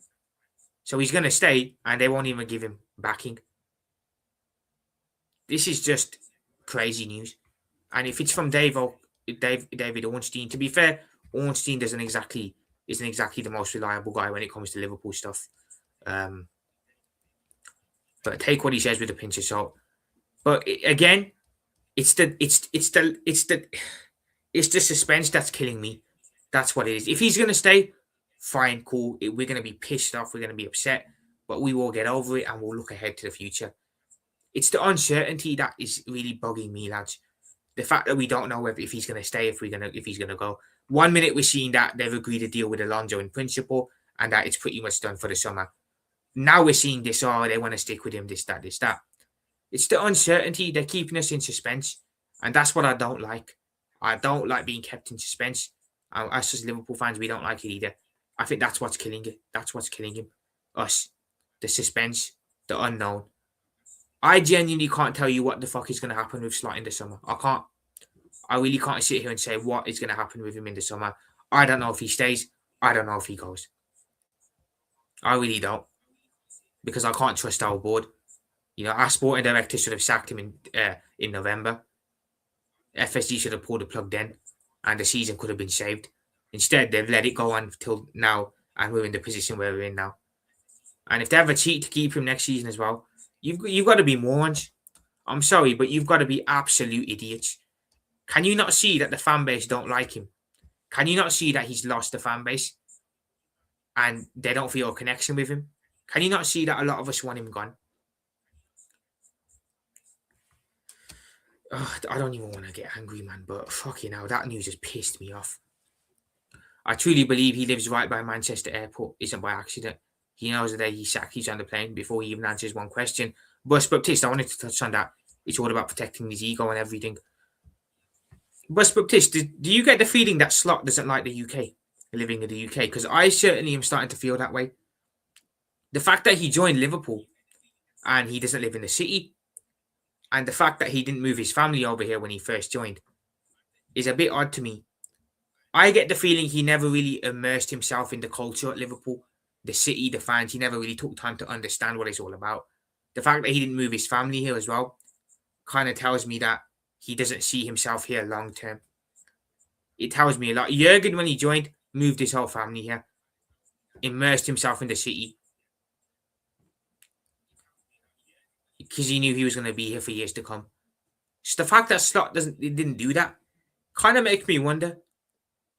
So he's going to stay and they won't even give him backing. This is just crazy news. And if it's from David Ornstein, to be fair, Ornstein isn't exactly the most reliable guy when it comes to Liverpool stuff. But take what he says with a pinch of salt. But again, it's the suspense that's killing me. That's what it is. If he's going to stay, fine, cool. We're going to be pissed off. We're going to be upset. But we will get over it and we'll look ahead to the future. It's the uncertainty that is really bugging me, lads. The fact that we don't know if he's going to stay, if he's going to go. 1 minute we're seeing that they've agreed a deal with Alonso in principle and that it's pretty much done for the summer. Now we're seeing this, they want to stick with him, this, that. It's the uncertainty. They're keeping us in suspense. And that's what I don't like. I don't like being kept in suspense. Us as Liverpool fans, we don't like it either. I think that's what's killing it. That's what's killing him. Us. The suspense. The unknown. I genuinely can't tell you what the fuck is going to happen with Slot in the summer. I can't. I really can't sit here and say what is going to happen with him in the summer. I don't know if he stays. I don't know if he goes. I really don't. Because I can't trust our board. You know, our sporting director should have sacked him in November. FSG should have pulled the plug then. And the season could have been saved. Instead, they've let it go on till now. And we're in the position where we're in now. And if they have a cheat to keep him next season as well, you've got to be morons. I'm sorry, but you've got to be absolute idiots. Can you not see that the fan base don't like him? Can you not see that he's lost the fan base? And they don't feel a connection with him? Can you not see that a lot of us want him gone? I don't even want to get angry, man, but fucking hell, that news has pissed me off. I truly believe he lives right by Manchester Airport isn't by accident. He knows the day he's on the plane before he even answers one question. Bus Baptiste, I wanted to touch on that. It's all about protecting his ego and everything. But Baptiste, do you get the feeling that Slot doesn't like the UK, living in the UK? Because I certainly am starting to feel that way. The fact that he joined Liverpool and he doesn't live in the city, and the fact that he didn't move his family over here when he first joined, is a bit odd to me. I get the feeling he never really immersed himself in the culture at Liverpool, the city, the fans. He never really took time to understand what it's all about. The fact that he didn't move his family here as well kind of tells me that he doesn't see himself here long term. It tells me a lot. Jurgen, when he joined, moved his whole family here, immersed himself in the city because he knew he was going to be here for years to come. Just the fact that Slot didn't do that kind of makes me wonder.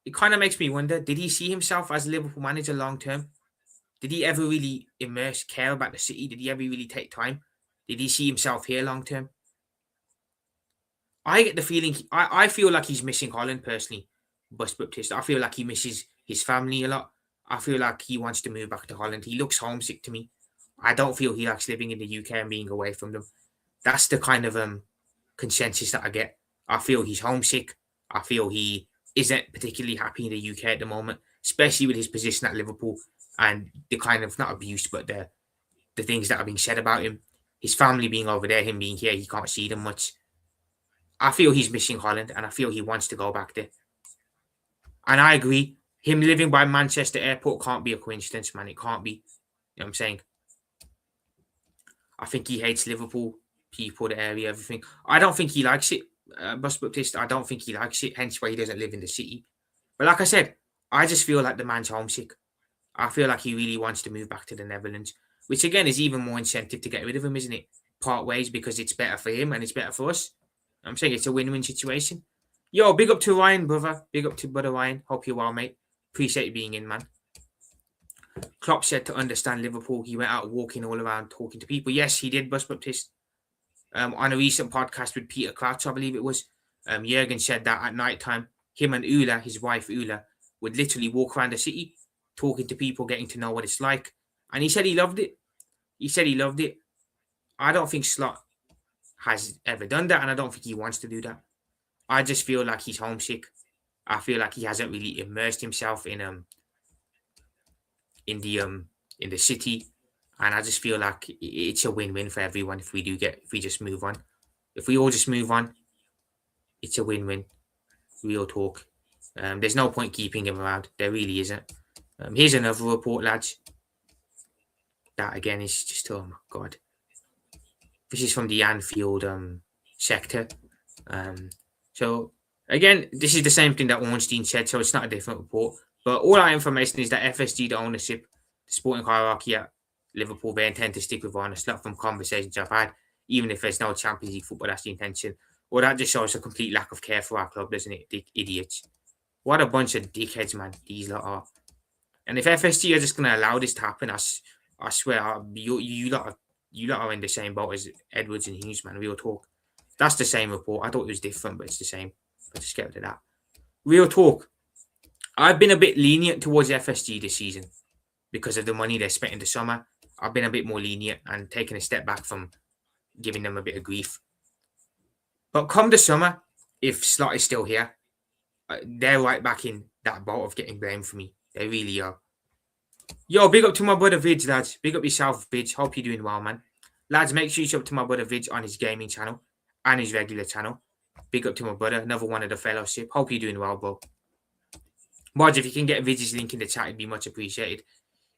It kind of makes me wonder, did he see himself as a Liverpool manager long term? Did he ever really care about the city? Did he ever really take time? Did he see himself here long term? I get the feeling, I feel like he's missing Holland personally, Bus Baptiste. I feel like he misses his family a lot. I feel like he wants to move back to Holland. He looks homesick to me. I don't feel he likes living in the UK and being away from them. That's the kind of consensus that I get. I feel he's homesick. I feel he isn't particularly happy in the UK at the moment, especially with his position at Liverpool and the kind of, not abuse, but the things that are being said about him. His family being over there, him being here, he can't see them much. I feel he's missing Holland and I feel he wants to go back there. And I agree, him living by Manchester Airport can't be a coincidence, man. It can't be. You know what I'm saying? I think he hates Liverpool, people, the area, everything. I don't think he likes it, Bus Baptiste. I don't think he likes it, hence why he doesn't live in the city. But like I said, I just feel like the man's homesick. I feel like he really wants to move back to the Netherlands, which again is even more incentive to get rid of him, isn't it? Part ways, because it's better for him and it's better for us. I'm saying it's a win-win situation. Yo, big up to Ryan, brother. Big up to brother Ryan. Hope you're well, mate. Appreciate you being in, man. Klopp said to understand Liverpool, he went out walking all around talking to people. Yes, he did, Bus Baptiste. On a recent podcast with Peter Crouch, I believe it was, Jurgen said that at night time, him and Ula, his wife Ula, would literally walk around the city, talking to people, getting to know what it's like. And he said he loved it. He said he loved it. I don't think Slot has ever done that, and I don't think he wants to do that. I just feel like he's homesick. I feel like he hasn't really immersed himself in the city, and I just feel like it's a win-win for everyone if we just move on. If we all just move on, it's a win-win. Real talk. There's no point keeping him around. There really isn't. Here's another report, lads. That again is just, oh my god. This is from the Anfield sector. So again, this is the same thing that Ornstein said, so it's not a different report. But all our information is that FSG, the ownership, the sporting hierarchy at Liverpool, they intend to stick with Arne Slot from conversations I've had, even if there's no Champions League football, that's the intention. Well, that just shows a complete lack of care for our club, doesn't it? Idiots. What a bunch of dickheads, man, these lot are. And if FSG are just going to allow this to happen, I swear, you lot are in the same boat as Edwards and Hughes, man. Real talk. That's the same report. I thought it was different, but it's the same. But just get rid of that. Real talk. I've been a bit lenient towards FSG this season because of the money they spent in the summer. I've been a bit more lenient and taken a step back from giving them a bit of grief. But come the summer, if Slot is still here, they're right back in that boat of getting blamed for me. They really are. Yo, big up to my brother Vidge, lads. Big up yourself, Vidge. Hope you're doing well, man. Lads, make sure you sub to my brother Vidge on his gaming channel and his regular channel. Big up to my brother, another one of the fellowship. Hope you're doing well, bro. Marge, if you can get Vidge's link in the chat, it'd be much appreciated.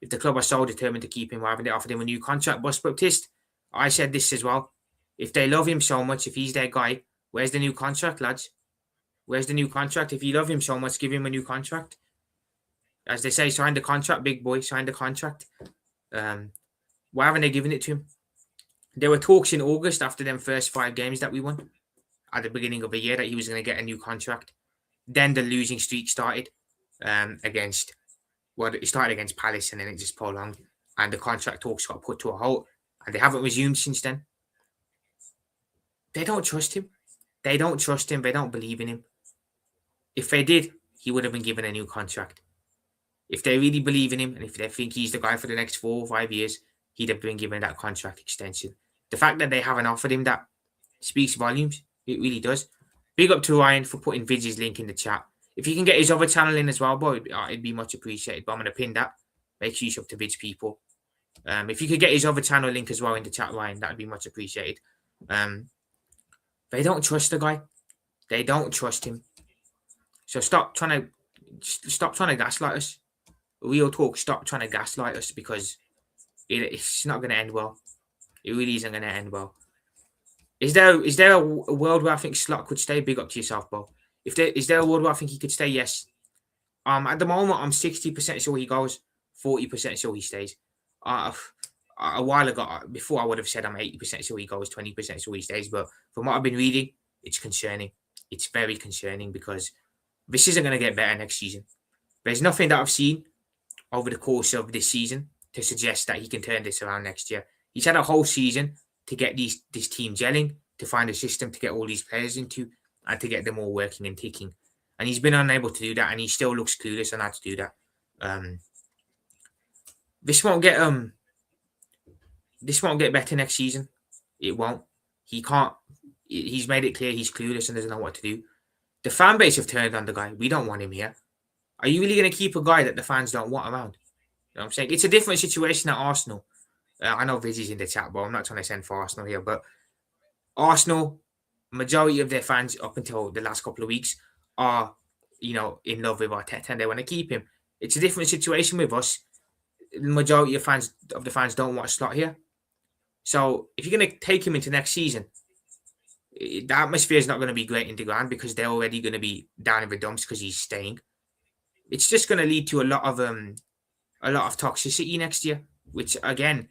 If the club are so determined to keep him, why haven't they offered him a new contract? Bus Baptiste, I said this as well. If they love him so much, if he's their guy, where's the new contract, lads? Where's the new contract? If you love him so much, give him a new contract. As they say, sign the contract, big boy, sign the contract. Why haven't they given it to him? There were talks in August after them first 5 games that we won at the beginning of the year that he was going to get a new contract. Then the losing streak started it started against Palace and then it just prolonged. And the contract talks got put to a halt and they haven't resumed since then. They don't trust him. They don't trust him. They don't believe in him. If they did, he would have been given a new contract. If they really believe in him and if they think he's the guy for the next 4 or 5 years, he'd have been given that contract extension. The fact that they haven't offered him that speaks volumes. It really does. Big up to Ryan for putting Vidge's link in the chat. If you can get his other channel in as well, boy, it'd be much appreciated. But I'm gonna pin that. Make sure you sub to Vidge people. If you could get his other channel link as well in the chat, Ryan, that'd be much appreciated. They don't trust the guy. They don't trust him. So stop trying to gaslight us. Real talk. Stop trying to gaslight us because it's not going to end well. It really isn't going to end well. Is there a world where I think Slot could stay? Big up to yourself, Bo. Is there a world where I think he could stay? Yes. At the moment, I'm 60% sure he goes, 40% sure he stays. A while ago, before I would have said I'm 80% sure he goes, 20% sure he stays. But from what I've been reading, it's concerning. It's very concerning because this isn't going to get better next season. There's nothing that I've seen over the course of this season to suggest that he can turn this around next year. He's had a whole season to get this team gelling, to find a system to get all these players into, and to get them all working and ticking. And he's been unable to do that, and he still looks clueless on how to do that. This won't get better next season. It won't. He can't. He's made it clear he's clueless and doesn't know what to do. The fan base have turned on the guy. We don't want him here. Are you really going to keep a guy that the fans don't want around? You know what I'm saying? It's a different situation at Arsenal. I know Viz is in the chat, but I'm not trying to send for Arsenal here. But Arsenal, majority of their fans up until the last couple of weeks are, in love with Arteta and they want to keep him. It's a different situation with us. The majority of the fans don't want a Slot here. So if you're going to take him into next season, the atmosphere is not going to be great in the ground because they're already going to be down in the dumps because he's staying. It's just going to lead to a lot of toxicity next year, which again,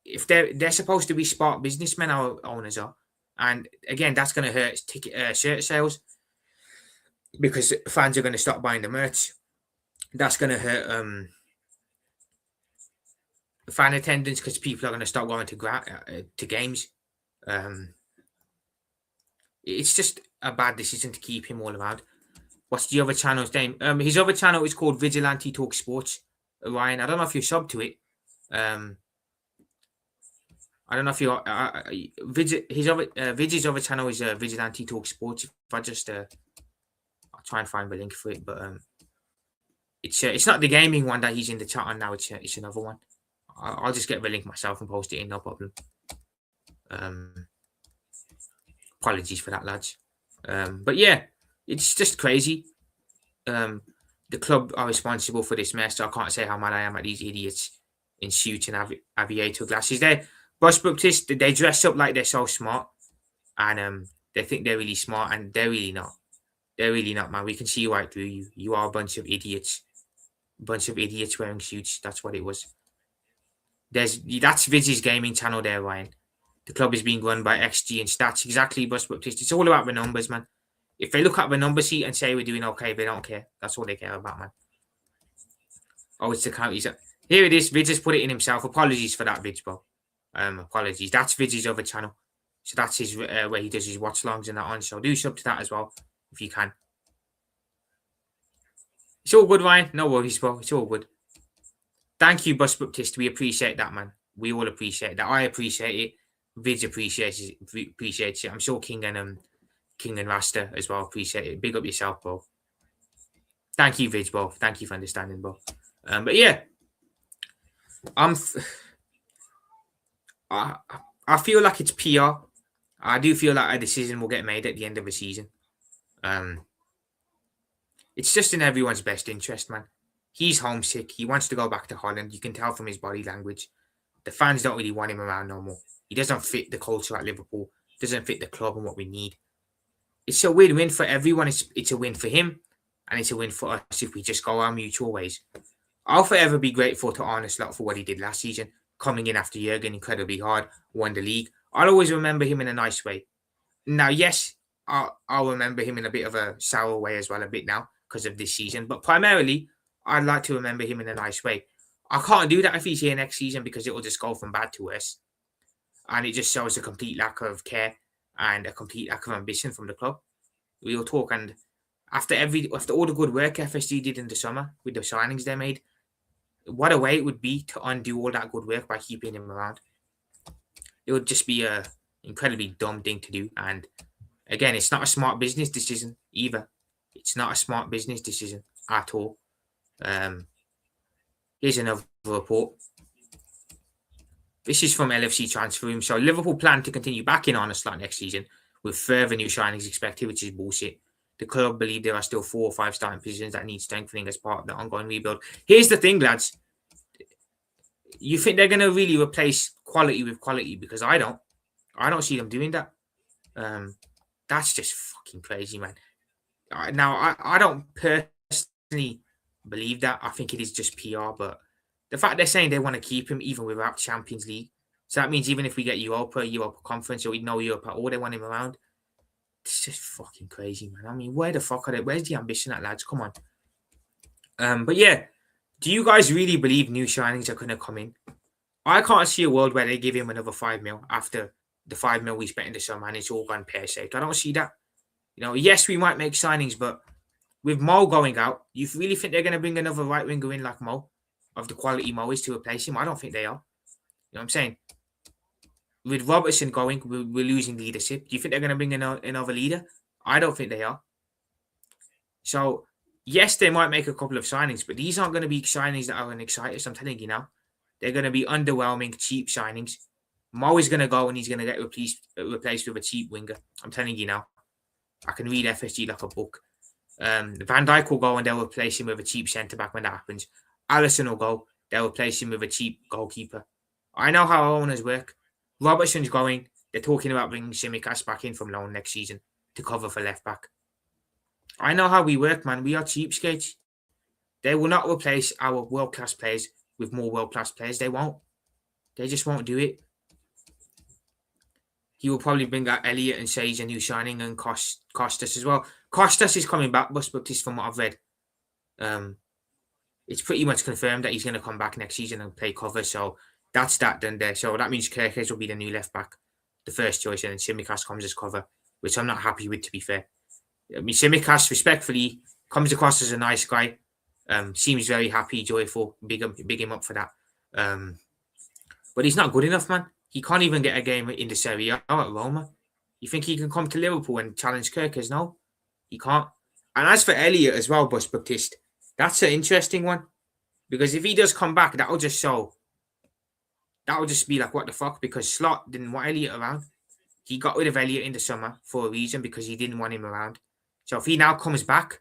if they're supposed to be smart businessmen, our owners are, and again that's going to hurt shirt sales because fans are going to stop buying the merch. That's going to hurt fan attendance because people are going to stop going to games. It's just a bad decision to keep him all around. What's the other channel's name? His other channel is called Vigilante Talk Sports. Ryan, I don't know if you're subbed to it. I don't know if you're Vidge's other channel is Vigilante Talk Sports. If I just I'll try and find the link for it, but it's not the gaming one that he's in the chat on now. It's another one. I'll just get the link myself and post it in, no problem. Apologies for that, lads. But yeah, it's just crazy. The club are responsible for this mess. So I can't say how mad I am at these idiots in suits and aviator glasses. They're Baptiste, they dress up like they're so smart, and they think they're really smart, and they're really not. They're really not, man. We can see right through you. You are a bunch of idiots. Wearing suits. That's what it was. That's Viz's gaming channel there, Ryan. The club is being run by XG and stats. Exactly, Baptiste. It's all about the numbers, man. If they look at the number sheet and say we're doing okay, they don't care. That's all they care about, man. Oh, it's the counties. Here it is. Vidge has put it in himself. Apologies for that, Vidge, bro. Apologies. That's Vidge's other channel. So that's his where he does his watch longs and that on. So do sub to that as well if you can. It's all good, Ryan. No worries, bro. It's all good. Thank you, Baptiste. We appreciate that, man. We all appreciate that. I appreciate it. Vidge appreciates it. I'm sure King and Rasta as well appreciate it. Big up yourself, bro. Thank you, Vidge, bro. Thank you for understanding, bro. But yeah, I feel like it's PR. I do feel like a decision will get made at the end of the season. It's just in everyone's best interest, man. He's homesick. He wants to go back to Holland. You can tell from his body language. The fans don't really want him around no more. He doesn't fit the culture at Liverpool. Doesn't fit the club and what we need. It's a win-win for everyone. It's a win for him, and it's a win for us if we just go our mutual ways. I'll forever be grateful to Arne Slot for what he did last season, coming in after Jurgen incredibly hard, won the league. I'll always remember him in a nice way. Now, yes, I'll remember him in a bit of a sour way as well, a bit now, because of this season. But primarily, I'd like to remember him in a nice way. I can't do that if he's here next season because it will just go from bad to worse. And it just shows a complete lack of care and a complete lack of ambition from the club. We'll talk. And after all the good work FSG did in the summer with the signings they made, what a way it would be to undo all that good work by keeping him around. It would just be incredibly dumb thing to do. And again, it's not a smart business decision either. It's not a smart business decision at all. Here's another report. This is from LFC Transfer Room. So Liverpool plan to continue backing Arne slot next season with further new signings expected, which is bullshit. The club believe there are still 4 or 5 starting positions that need strengthening as part of the ongoing rebuild. Here's the thing, lads. You think they're going to really replace quality with quality? Because I don't. I don't see them doing that. That's just fucking crazy, man. Now, I don't personally believe that. I think it is just PR, but the fact they're saying they want to keep him even without Champions League. So that means even if we get Europa Conference, or we know Europa, all they want him around. It's just fucking crazy, man. I mean, where the fuck are they? Where's the ambition at, lads? Come on. But yeah, do you guys really believe new signings are going to come in? I can't see a world where they give him another 5 mil after the 5 mil we spent in the summer and it's all gone pear-shaped. I don't see that. Yes, we might make signings, but with Mo going out, you really think they're going to bring another right winger in like Mo, of the quality Mo is, to replace him? I don't think they are. You know what I'm saying? With Robertson going, we're losing leadership. Do you think they're going to bring another leader? I don't think they are. So, yes, they might make a couple of signings, but these aren't going to be signings that are going to excite us. I'm telling you now. They're going to be underwhelming, cheap signings. Mo is going to go and he's going to get replaced with a cheap winger. I'm telling you now. I can read FSG like a book. Van Dijk will go and they'll replace him with a cheap centre-back when that happens. Alisson will go. They'll replace him with a cheap goalkeeper. I know how our owners work. Robertson's going. They're talking about bringing Tsimikas back in from loan next season to cover for left-back. I know how we work, man. We are cheapskates. They will not replace our world-class players with more world-class players. They won't. They just won't do it. He will probably bring out Elliott and say he's a new signing, and Costas as well. Costas is coming back, but from what I've read. It's pretty much confirmed that he's going to come back next season and play cover. So that's that done there. So that means Kirkes will be the new left-back, the first choice, and then Tsimikas comes as cover, which I'm not happy with, to be fair. I mean, Tsimikas, respectfully, comes across as a nice guy. Seems very happy, joyful. Big him up for that. But he's not good enough, man. He can't even get a game in the Serie A at Roma. You think he can come to Liverpool and challenge Kirkes? No, he can't. And as for Elliott as well, Bus Baptiste, that's an interesting one. Because if he does come back, that'll just be like, what the fuck? Because Slot didn't want Elliott around. He got rid of Elliott in the summer for a reason, because he didn't want him around. So if he now comes back,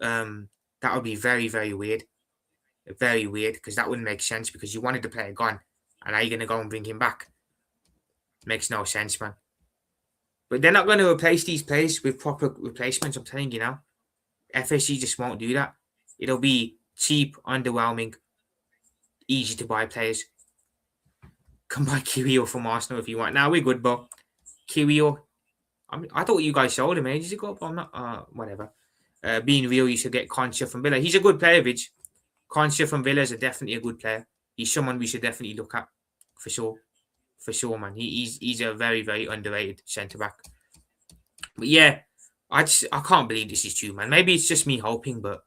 that would be very, very weird. Very weird, because that wouldn't make sense, because you wanted the player gone. And now you're going to go and bring him back. Makes no sense, man. But they're not going to replace these players with proper replacements, I'm telling you now. FSG just won't do that. It'll be cheap, underwhelming, easy to buy players. Come buy Kiwior from Arsenal if you want. Now we're good, but Kiwior, I thought you guys sold him ages ago, but I'm not. Whatever. Being real, you should get Concha from Villa. He's a good player, Vidge. Concha from Villa is definitely a good player. He's someone we should definitely look at, for sure. For sure, man. He's a very, very underrated centre-back. But yeah, I can't believe this is true, man. Maybe it's just me hoping, but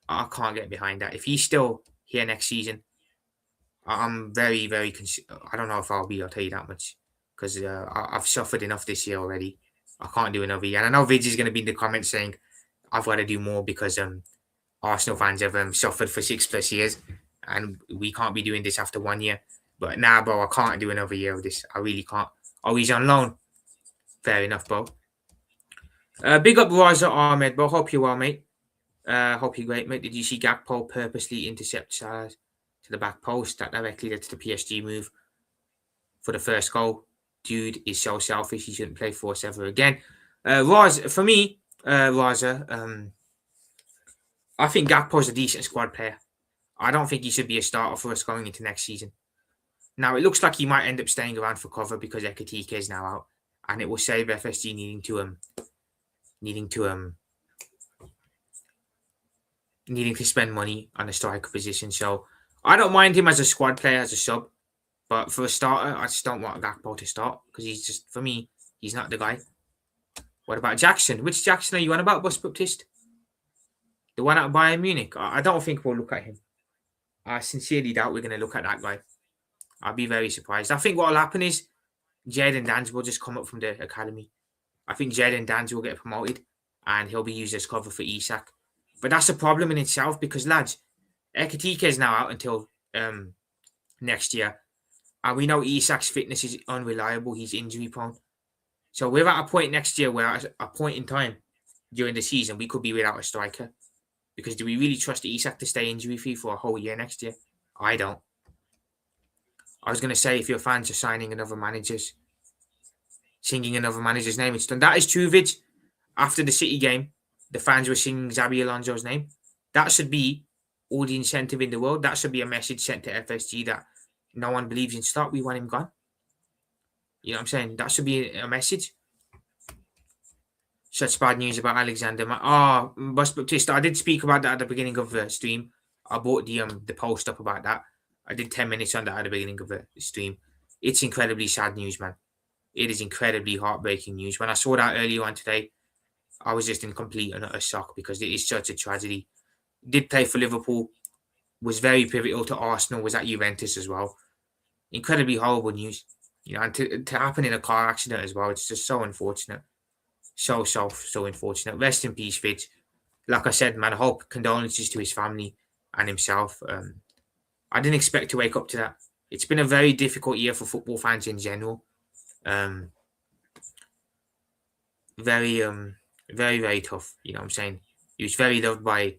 I can't get behind that. If he's still here next season, I'm very, very... I don't know if I'll tell you that much. Because I've suffered enough this year already. I can't do another year. And I know Vidge is going to be in the comments saying I've got to do more because Arsenal fans have suffered for 6+ years. And we can't be doing this after 1 year. But nah, bro, I can't do another year of this. I really can't. Oh, he's on loan. Fair enough, bro. Big up Raza Ahmed, bro. Hope you're well, mate. Hope you're great, mate. Did you see Gakpo purposely intercept Salah to the back post? That directly led to the PSG move for the first goal. Dude is so selfish. He shouldn't play for us ever again. For me, Raza, I think Gakpo's a decent squad player. I don't think he should be a starter for us going into next season. Now, it looks like he might end up staying around for cover because Ekitike is now out. And it will save FSG needing to spend money on a striker position. So, I don't mind him as a squad player, as a sub. But for a starter, I just don't want Gakpo to start. Because he's just, for me, he's not the guy. What about Jackson? Which Jackson are you on about, Bus Baptiste? The one at Bayern Munich? I don't think we'll look at him. I sincerely doubt we're going to look at that guy. I'll be very surprised. I think what will happen is Jadon Danns will just come up from the academy. I think Jadon Danns will get promoted and he'll be used as cover for Isak. But that's a problem in itself because, lads, Ekitike is now out until next year. And we know Isak's fitness is unreliable. He's injury prone. So we're at a point next year where at a point in time during the season, we could be without a striker. Because do we really trust Isak to stay injury free for a whole year next year? I don't. I was going to say, if your fans are signing another manager's, singing another manager's name, it's done. That is true, Vidge. After the City game, the fans were singing Xabi Alonso's name. That should be all the incentive in the world. That should be a message sent to FSG that no one believes in Slot. We want him gone. You know what I'm saying? That should be a message. Such bad news about Alexander. Baptista. I did speak about that at the beginning of the stream. I brought the post up about that. I did 10 minutes on that at the beginning of the stream. It's incredibly sad news, man. It is incredibly heartbreaking news. When I saw that earlier on today, I was just in complete and utter shock because it is such a tragedy. Did play for Liverpool, was very pivotal to Arsenal, was at Juventus as well. Incredibly horrible news. You know, and to happen in a car accident as well, it's just so unfortunate. So unfortunate. Rest in peace, Fitz. Like I said, man, I hope condolences to his family and himself. I didn't expect to wake up to that. It's been a very difficult year for football fans in general. Very, very tough. You know what I'm saying? He was very loved by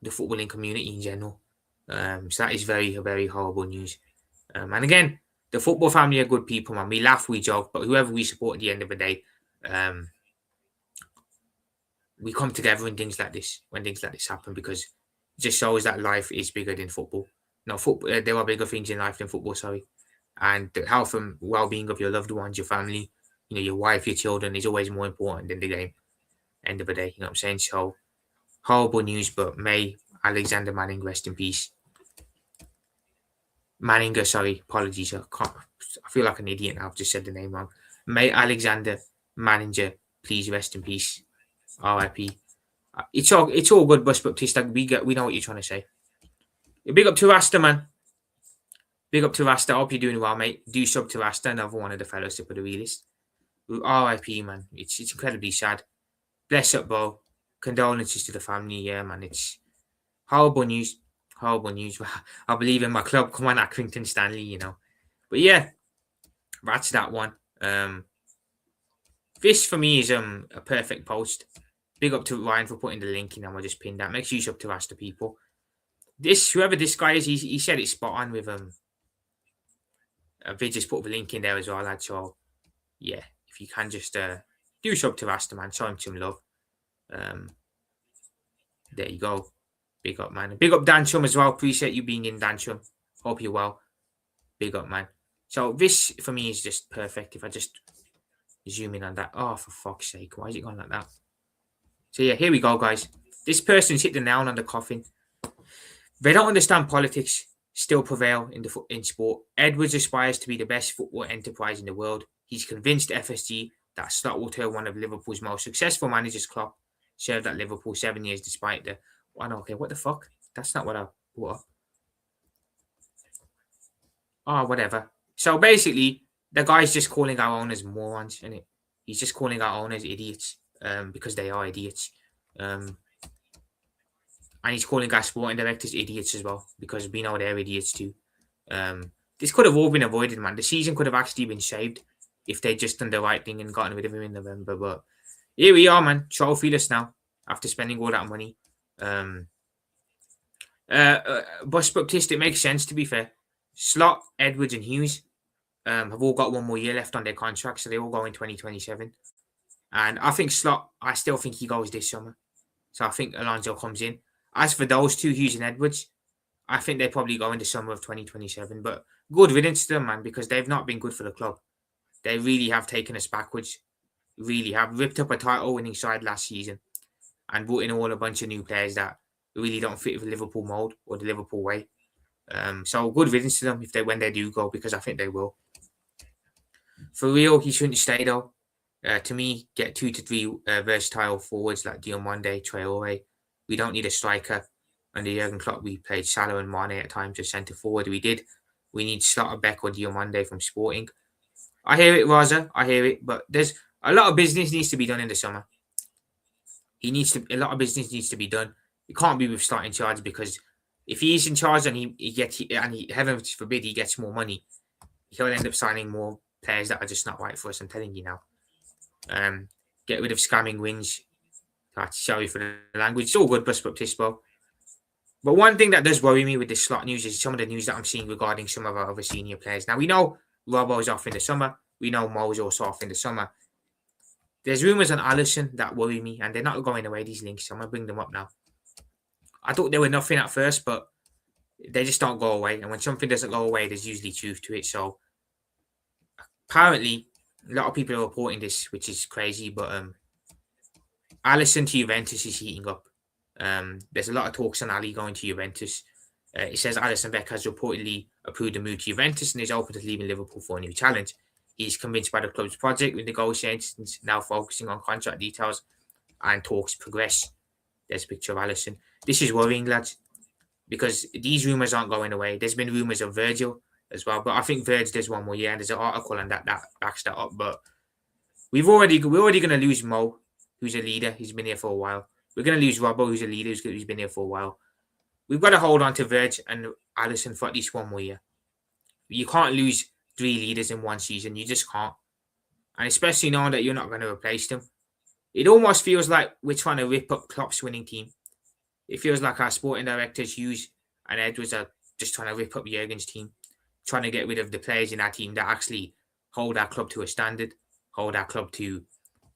the footballing community in general. So that is very, very horrible news. And again, the football family are good people, man. We laugh, we joke, but whoever we support at the end of the day, we come together in things like this when things like this happen because it just shows that life is bigger than football. No, football. There are bigger things in life than football. Sorry, and the health and well-being of your loved ones, your family, you know, your wife, your children is always more important than the game. End of the day, you know what I'm saying? So horrible news, but may Alexander Manning rest in peace. Manninger, sorry, apologies. I feel like an idiot now. I've just said the name wrong. May Alexander Manninger please rest in peace. R.I.P. It's all good, Bus Baptista. We know what you're trying to say. Big up to Rasta, man. Big up to Rasta. I hope you're doing well, mate. Do sub to Rasta, another one of the fellowship of the realist. R.I.P. man. It's incredibly sad. Bless up, bro. Condolences to the family. Yeah, man. It's horrible news. Horrible news. I believe in my club. Come on, Accrington Stanley, you know. But yeah, that's that one. This for me is a perfect post. Big up to Ryan for putting the link in, and we'll just pin that. Make use up to Rasta people. Whoever this guy is, he said it's spot on with they just put the link in there as well, lad. So yeah, if you can just do sub to Rasta, man, show him some love. There you go. Big up, man. Big up Dan Chum as well. Appreciate you being in, Dan Chum. Hope you're well. Big up, man. So this for me is just perfect. If I just zoom in on that. Oh, for fuck's sake, why is it going like that? So yeah, here we go, guys. This person's hit the nail on the coffin. They don't understand politics still prevail in sport. Edwards aspires to be the best football enterprise in the world. He's convinced FSG that Slot will turn one of Liverpool's most successful managers, Klopp, served at Liverpool 7 years despite the... Okay, what the fuck? That's not what I brought up. Oh, whatever. So basically, the guy's just calling our owners morons, isn't it? He's just calling our owners idiots because they are idiots. And he's calling our sporting directors idiots as well because we know they're idiots too. This could have all been avoided, man. The season could have actually been saved if they'd just done the right thing and gotten rid of him in November. But here we are, man. Trophyless now after spending all that money. Bus Baptista, it makes sense, to be fair. Slot, Edwards and Hughes have all got one more year left on their contract, so they all go in 2027. And I think Slot, I still think he goes this summer. So I think Alonso comes in. As for those two, Hughes and Edwards, I think they probably go in the summer of 2027. But good riddance to them, man, because they've not been good for the club. They really have taken us backwards. Really have ripped up a title-winning side last season and brought in all a bunch of new players that really don't fit with the Liverpool mould or the Liverpool way. So good riddance to them when they do go, because I think they will. For real, he shouldn't stay though. To me, get 2 to 3 versatile forwards like Diomande, Traore. We don't need a striker. Under Jurgen Klopp, we played Salah and Mane at times as centre forward. We need Slot, Beck or Diomande from Sporting. I hear it, Raza. I hear it, but there's a lot of business needs to be done in the summer. A lot of business needs to be done. It can't be with starting charge, because if he's in charge and heaven forbid, he gets more money, he'll end up signing more players that are just not right for us. I'm telling you now. Get rid of scamming wins. Sorry for the language. It's all good, Bus Baptispo. But one thing that does worry me with this slot news is some of the news that I'm seeing regarding some of our other senior players. Now, we know Robbo's off in the summer. We know Mo's also off in the summer. There's rumours on Alisson that worry me, and they're not going away, these links. So I'm going to bring them up now. I thought they were nothing at first, but they just don't go away. And when something doesn't go away, there's usually truth to it. So apparently, a lot of people are reporting this, which is crazy, but Alisson to Juventus is heating up. There's a lot of talks on Ali going to Juventus. It says Alisson Beck has reportedly approved a move to Juventus and is open to leaving Liverpool for a new challenge. He's convinced by the club's project, with negotiations now focusing on contract details and talks progress. There's a picture of Alisson. This is worrying, lads, because these rumours aren't going away. There's been rumours of Virgil as well, but I think Virgil does one more year, and there's an article on that backs that up. But we're already going to lose Mo, who's a leader. He's been here for a while. We're going to lose Robbo, who's a leader, who's been here for a while. We've got to hold on to Virg and Alisson for at least one more year. You can't lose 3 leaders in one season. You just can't. And especially knowing that you're not going to replace them. It almost feels like we're trying to rip up Klopp's winning team. It feels like our sporting directors, Hughes and Edwards, are just trying to rip up Jurgen's team. Trying to get rid of the players in our team that actually hold our club to a standard. Hold our club to,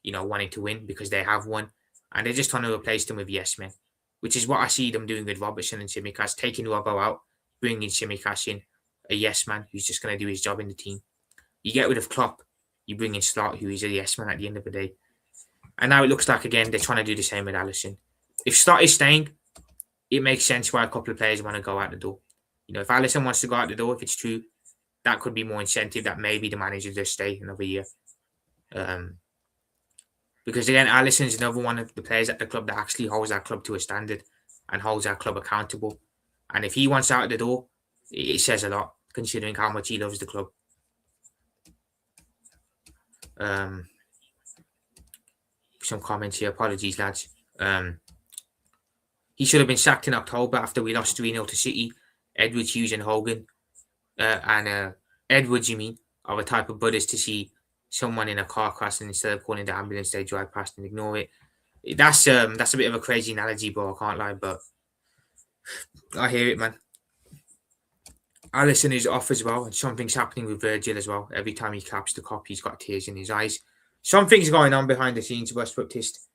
wanting to win because they have won. And they're just trying to replace them with yes men, which is what I see them doing with Robertson and Tsimikas, taking Robbo out, bringing Tsimikas in, a yes man who's just going to do his job in the team. You get rid of Klopp, you bring in Slot, who is a yes man at the end of the day. And now it looks like, again, they're trying to do the same with Alisson. If Slot is staying, it makes sense why a couple of players want to go out the door. If Alisson wants to go out the door, if it's true, that could be more incentive that maybe the manager does stay another year. Because again, Alisson's another one of the players at the club that actually holds our club to a standard and holds our club accountable. And if he wants out the door, it says a lot, considering how much he loves the club. Some comments here. Apologies, lads. He should have been sacked in October after we lost 3-0 to City. Edwards, Hughes and Hogan. Edwards, are a type of brothers to see someone in a car crash, and instead of calling the ambulance, they drive past and ignore it. That's a bit of a crazy analogy, bro. I can't lie, but I hear it, man. Alisson is off as well, and something's happening with Virgil as well. Every time he claps the cop, he's got tears in his eyes. Something's going on behind the scenes, West Baptist.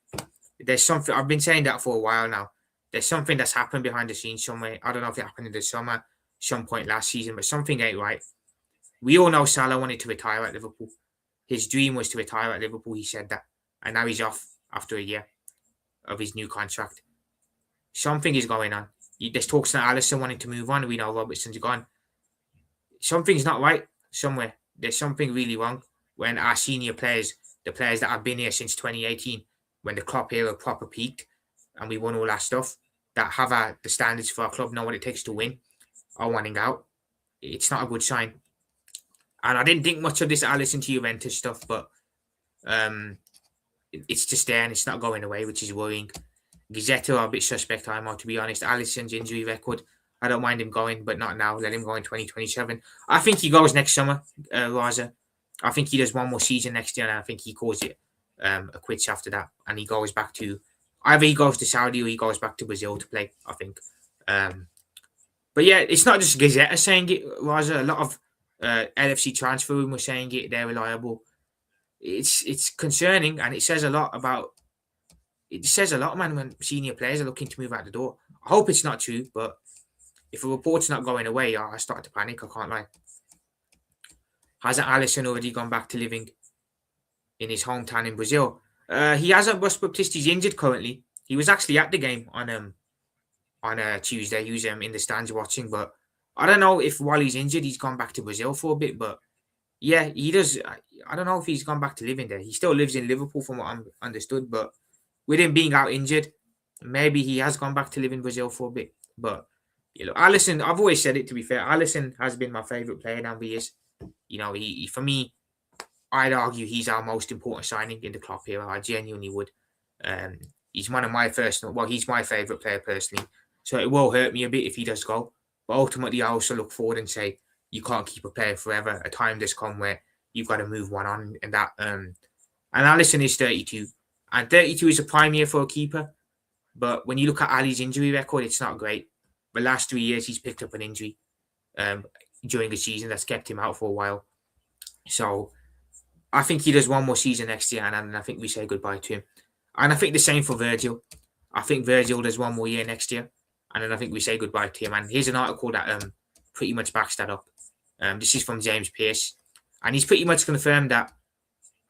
There's something. I've been saying that for a while now. There's something that's happened behind the scenes somewhere. I don't know if it happened in the summer, some point last season, but something ain't right. We all know Salah wanted to retire at Liverpool. His dream was to retire at Liverpool. He said that. And now he's off after a year of his new contract. Something is going on. There's talks that Alisson wanting to move on. We know Robertson's gone. Something's not right somewhere. There's something really wrong when our senior players, the players that have been here since 2018, when the Klopp era proper peaked and we won all that stuff, that have the standards for our club, know what it takes to win, are wanting out. It's not a good sign. And I didn't think much of this Alisson to Juventus stuff, but it's just there and it's not going away, which is worrying. Gazzetta are a bit suspect, to be honest. Alisson's injury record, I don't mind him going, but not now. Let him go in 2027. I think he goes next summer, Raza. I think he does one more season next year, and I think he calls it a quits after that. And he goes back to, either he goes to Saudi or he goes back to Brazil to play, I think. But yeah, it's not just Gazzetta saying it, Raza. A lot of LFC transfer room was saying it. They're reliable. It's concerning, and it says a lot, man, when senior players are looking to move out the door. I hope it's not true, but if a report's not going away, I start to panic. I can't lie. Hasn't Alisson already gone back to living in his hometown in Brazil? He hasn't. Bus Baptiste, he's injured currently. He was actually at the game on Tuesday. He was in the stands watching, but I don't know if while he's injured, he's gone back to Brazil for a bit. But yeah, he does. I don't know if he's gone back to living there. He still lives in Liverpool, from what I'm understood. But with him being out injured, maybe he has gone back to live in Brazil for a bit. But Alisson, I've always said it, to be fair. Alisson has been my favourite player down the years. He for me, I'd argue he's our most important signing in the Klopp era. I genuinely would. He's one of my he's my favourite player personally. So it will hurt me a bit if he does go. But ultimately, I also look forward and say, you can't keep a player forever. A time does come where you've got to move one on. And Alisson is 32. And 32 is a prime year for a keeper. But when you look at Ali's injury record, it's not great. The last 3 years, he's picked up an injury during the season that's kept him out for a while. So I think he does one more season next year, and then I think we say goodbye to him. And I think the same for Virgil. I think Virgil does one more year next year, and then I think we say goodbye to him. And here's an article that pretty much backs that up. This is from James Pearce, and he's pretty much confirmed that,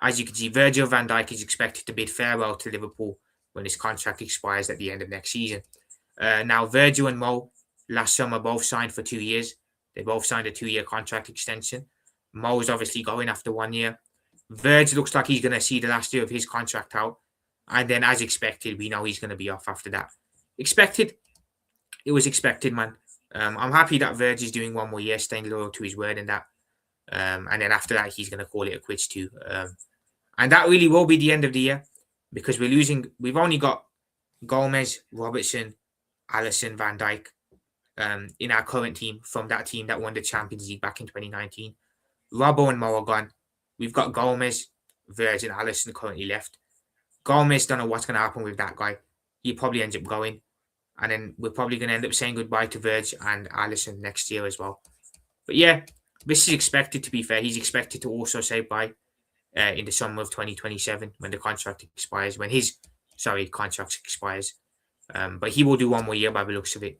as you can see, Virgil van Dijk is expected to bid farewell to Liverpool when his contract expires at the end of next season. Now, Virgil and Mo last summer both signed for 2 years. They both signed a 2-year contract extension. Mo's obviously going after 1 year. Virgil looks like he's going to see the last year of his contract out. And then, as expected, we know he's going to be off after that. Expected? It was expected, man. I'm happy that Virgil's doing 1 more year, staying loyal to his word and that. And then after that, he's going to call it a quits too. And that really will be the end of the year because we're losing. We've only got Gomez, Robertson, Alisson, Van Dijk in our current team from that team that won the Champions League back in 2019. Robbo and Mo are gone. We've got Gomez, Virgil, and Alisson currently left. Gomez, don't know what's going to happen with that guy. He probably ends up going. And then we're probably going to end up saying goodbye to Virgil and Alisson next year as well. But yeah, this is expected, to be fair. He's expected to also say bye in the summer of 2027 when the contract expires, when his contract expires. But he will do 1 more year by the looks of it.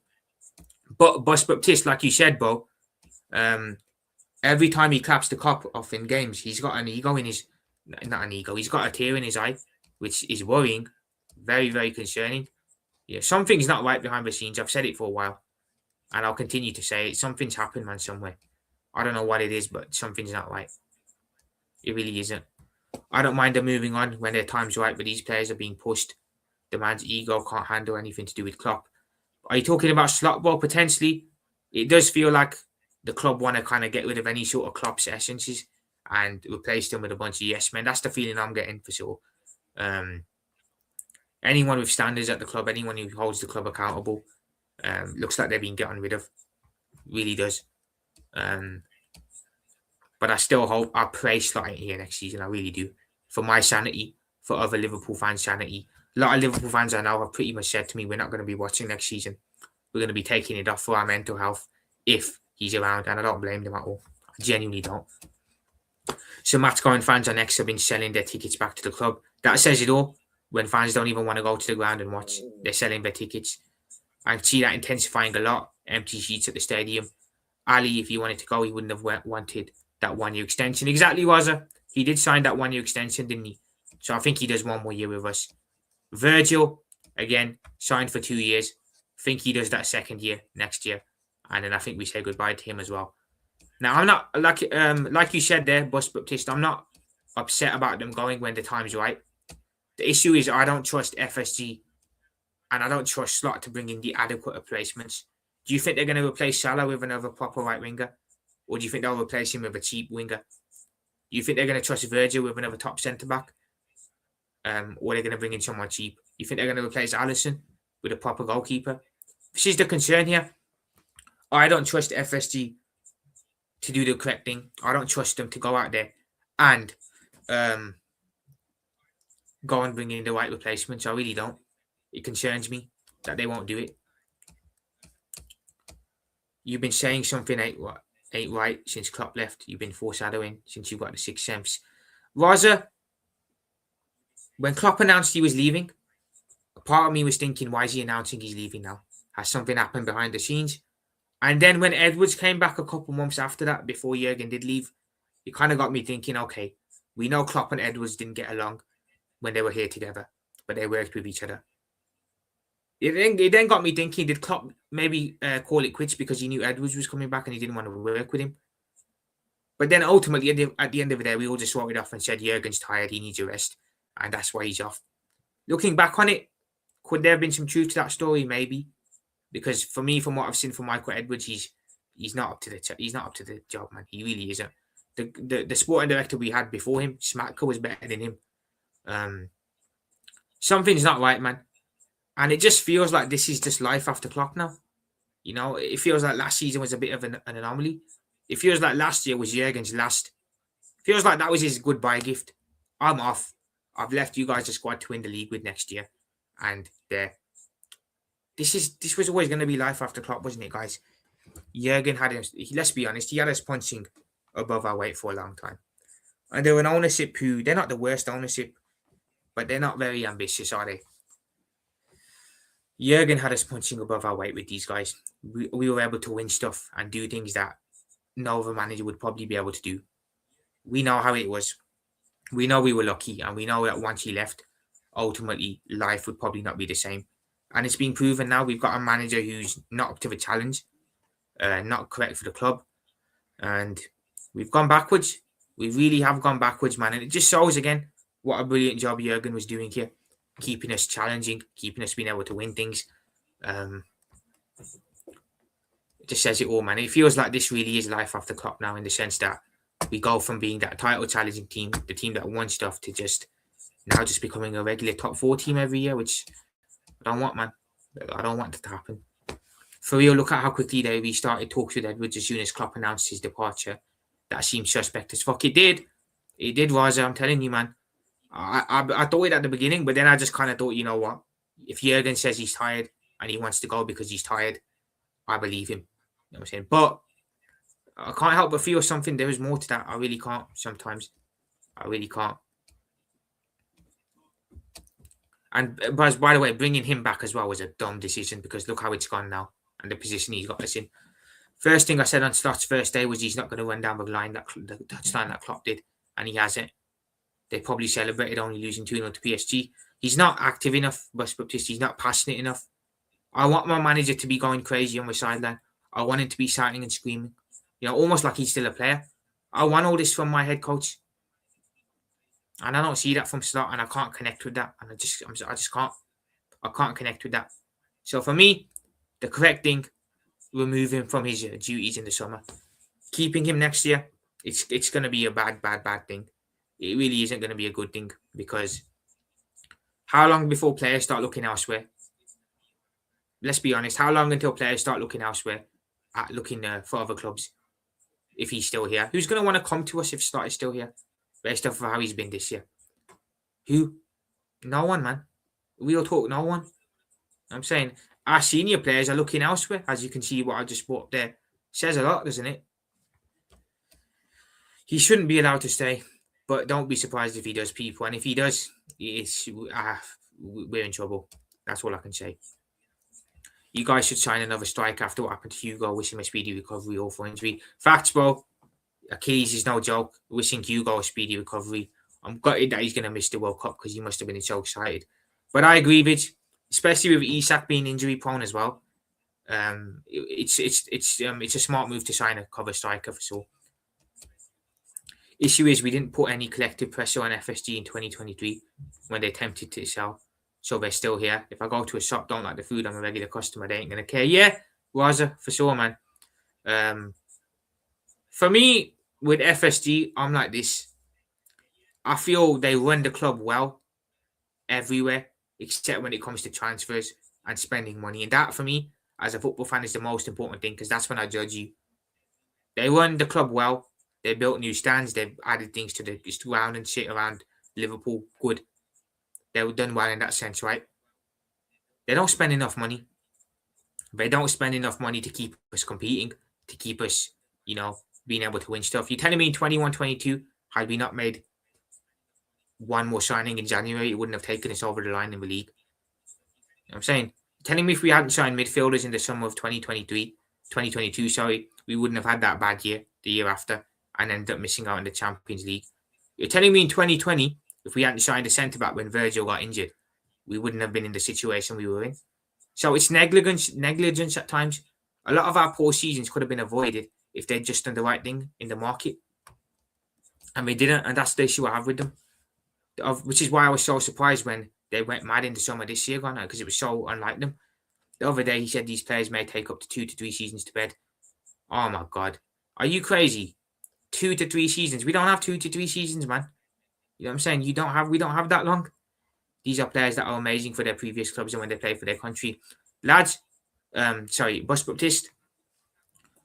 But Bus Baptiste, like you said, Bo, every time he claps the cop off in games, he's got an ego in his, not an ego, he's got a tear in his eye, which is worrying, very, very concerning. Yeah, something's not right behind the scenes. I've said it for a while, and I'll continue to say it. Something's happened, man, somewhere. I don't know what it is, but something's not right. It really isn't. I don't mind them moving on when their time's right, but these players are being pushed. The man's ego can't handle anything to do with Klopp. Are you talking about slot? Well, potentially. It does feel like the club want to kind of get rid of any sort of Klopp's essences and replace them with a bunch of yes men. That's the feeling I'm getting for sure. Anyone with standards at the club, anyone who holds the club accountable, looks like they're being gotten rid of. Really does. But I still hope, I pray Slot ain't here next season. I really do. For my sanity, for other Liverpool fans' sanity. A lot of Liverpool fans I know have pretty much said to me, we're not going to be watching next season. We're going to be taking it off for our mental health if he's around. And I don't blame them at all. I genuinely don't. So match going fans on X have been selling their tickets back to the club. That says it all. When fans don't even want to go to the ground and watch, they're selling their tickets. I can see that intensifying a lot. Empty seats at the stadium. Ali, if he wanted to go, he wouldn't have wanted that 1 year extension. Exactly, Waza. He did sign that 1 year extension, didn't he? So I think he does 1 more year with us. Virgil, again, signed for 2 years. I think he does that 2nd year next year. And then I think we say goodbye to him as well. Now, I'm not, like you said there, Bus Baptiste, I'm not upset about them going when the time's right. The issue is I don't trust FSG and I don't trust Slot to bring in the adequate replacements. Do you think they're going to replace Salah with another proper right winger? Or do you think they'll replace him with a cheap winger? Do you think they're going to trust Virgil with another top centre-back? Or they're going to bring in someone cheap? You think they're going to replace Alisson with a proper goalkeeper? This is the concern here. I don't trust FSG to do the correct thing. I don't trust them to go out there and go and bring in the right replacements. I really don't. It concerns me that they won't do it. You've been saying something ain't right since Klopp left. You've been foreshadowing since you got the 6th sense. Raza, when Klopp announced he was leaving, a part of me was thinking, why is he announcing he's leaving now? Has something happened behind the scenes? And then when Edwards came back a couple months after that, before Jurgen did leave, it kind of got me thinking, okay, we know Klopp and Edwards didn't get along when they were here together, but they worked with each other. It then got me thinking, did Klopp maybe call it quits because he knew Edwards was coming back and he didn't want to work with him? But then ultimately, at the end of the day, we all just wrote it off and said, Jurgen's tired, he needs a rest, and that's why he's off. Looking back on it, could there have been some truth to that story? Maybe. Because for me, from what I've seen from Michael Edwards, he's not up to the job, man. He really isn't. The sporting director we had before him, Smatka, was better than him. Something's not right, man. And it just feels like this is just life after clock now. You know, it feels like last season was a bit of an anomaly. It feels like last year was Jurgen's last. Feels like that was his goodbye gift. I'm off. I've left you guys a squad to win the league with next year. And there. This was always going to be life after clock, wasn't it, guys? Jurgen had us, let's be honest, he had us punching above our weight for a long time. And they're an ownership who, they're not the worst ownership, but they're not very ambitious, are they? Jurgen had us punching above our weight with these guys. We were able to win stuff and do things that no other manager would probably be able to do. We know how it was. We know we were lucky, and we know that once he left, ultimately life would probably not be the same. And it's been proven now. We've got a manager who's not up to the challenge, not correct for the club, and we've gone backwards. We really have gone backwards, man. And it just shows again what a brilliant job Jurgen was doing here, keeping us challenging, keeping us being able to win things. It just says it all, man. It feels like this really is life after clock now, in the sense that we go from being that title challenging team, the team that won stuff, to just now just becoming a regular top 4 team every year, which I don't want, man. I don't want that to happen. For real, look at how quickly they restarted talks with Edwards as soon as Klopp announced his departure. That seemed suspect as fuck. It did. It did, Raza. I'm telling you, man. I thought it at the beginning, but then I just kind of thought, you know what? If Jurgen says he's tired and he wants to go because he's tired, I believe him. You know what I'm saying? But I can't help but feel something. There is more to that. I really can't sometimes. I really can't. And by the way, bringing him back as well was a dumb decision, because look how it's gone now and the position he's got us in. First thing I said on Slott's first day was he's not going to run down the line, the touchline that Klopp did, and he hasn't. They probably celebrated only losing 2-0 to PSG. He's not active enough, West Baptiste. He's not passionate enough. I want my manager to be going crazy on the sideline. I want him to be shouting and screaming. You know, almost like he's still a player. I want all this from my head coach. And I don't see that from Slot, and I can't connect with that. And I just can't. I can't connect with that. So for me, the correct thing, remove him from his duties in the summer. Keeping him next year, it's going to be a bad thing. It really isn't going to be a good thing, because how long before players start looking elsewhere? Let's be honest. How long until players start looking elsewhere, looking for other clubs? If he's still here, who's going to want to come to us if Slot is still here, based off of how he's been this year? Who? No one, man. Real talk, no one. I'm saying our senior players are looking elsewhere, as you can see what I just put up there. Says a lot, doesn't it? He shouldn't be allowed to stay, but don't be surprised if he does, people. And if he does, we're in trouble. That's all I can say. You guys should sign another striker after what happened to Hugo. Wish him a speedy recovery, all for injury. Facts, bro. Achilles is no joke. Wishing Hugo a speedy recovery. I'm gutted that he's going to miss the World Cup, because he must have been so excited. But I agree with, especially with Isak being injury prone as well. It's a smart move to sign a cover striker for sure. Issue is we didn't put any collective pressure on FSG in 2023 when they attempted to sell. So they're still here. If I go to a shop, don't like the food, I'm a regular customer, they ain't going to care. Yeah, Raza, for sure, man. For me, with FSG, I'm like this. I feel they run the club well everywhere, except when it comes to transfers and spending money. And that, for me, as a football fan, is the most important thing, because that's when I judge you. They run the club well. They built new stands. They've added things to the ground and shit around Liverpool. Good. They've done well in that sense, right? They don't spend enough money. They don't spend enough money to keep us competing, to keep us, being able to win stuff. You're telling me in 21-22, had we not made one more signing in January, it wouldn't have taken us over the line in the league? You know what I'm saying? You're telling me if we hadn't signed midfielders in the summer of 2022, we wouldn't have had that bad year the year after and ended up missing out in the Champions League. You're telling me in 2020, if we hadn't signed a centre-back when Virgil got injured, we wouldn't have been in the situation we were in. So it's negligence at times. A lot of our poor seasons could have been avoided if they'd just done the right thing in the market. And they didn't, and that's the issue I have with them. Which is why I was so surprised when they went mad in the summer this year, because it was so unlike them. The other day, he said these players may take up to 2 to 3 seasons to bed. Oh my God. Are you crazy? 2 to 3 seasons. We don't have 2 to 3 seasons, man. You know what I'm saying? We don't have that long. These are players that are amazing for their previous clubs and when they play for their country. Lads, Bus Baptiste,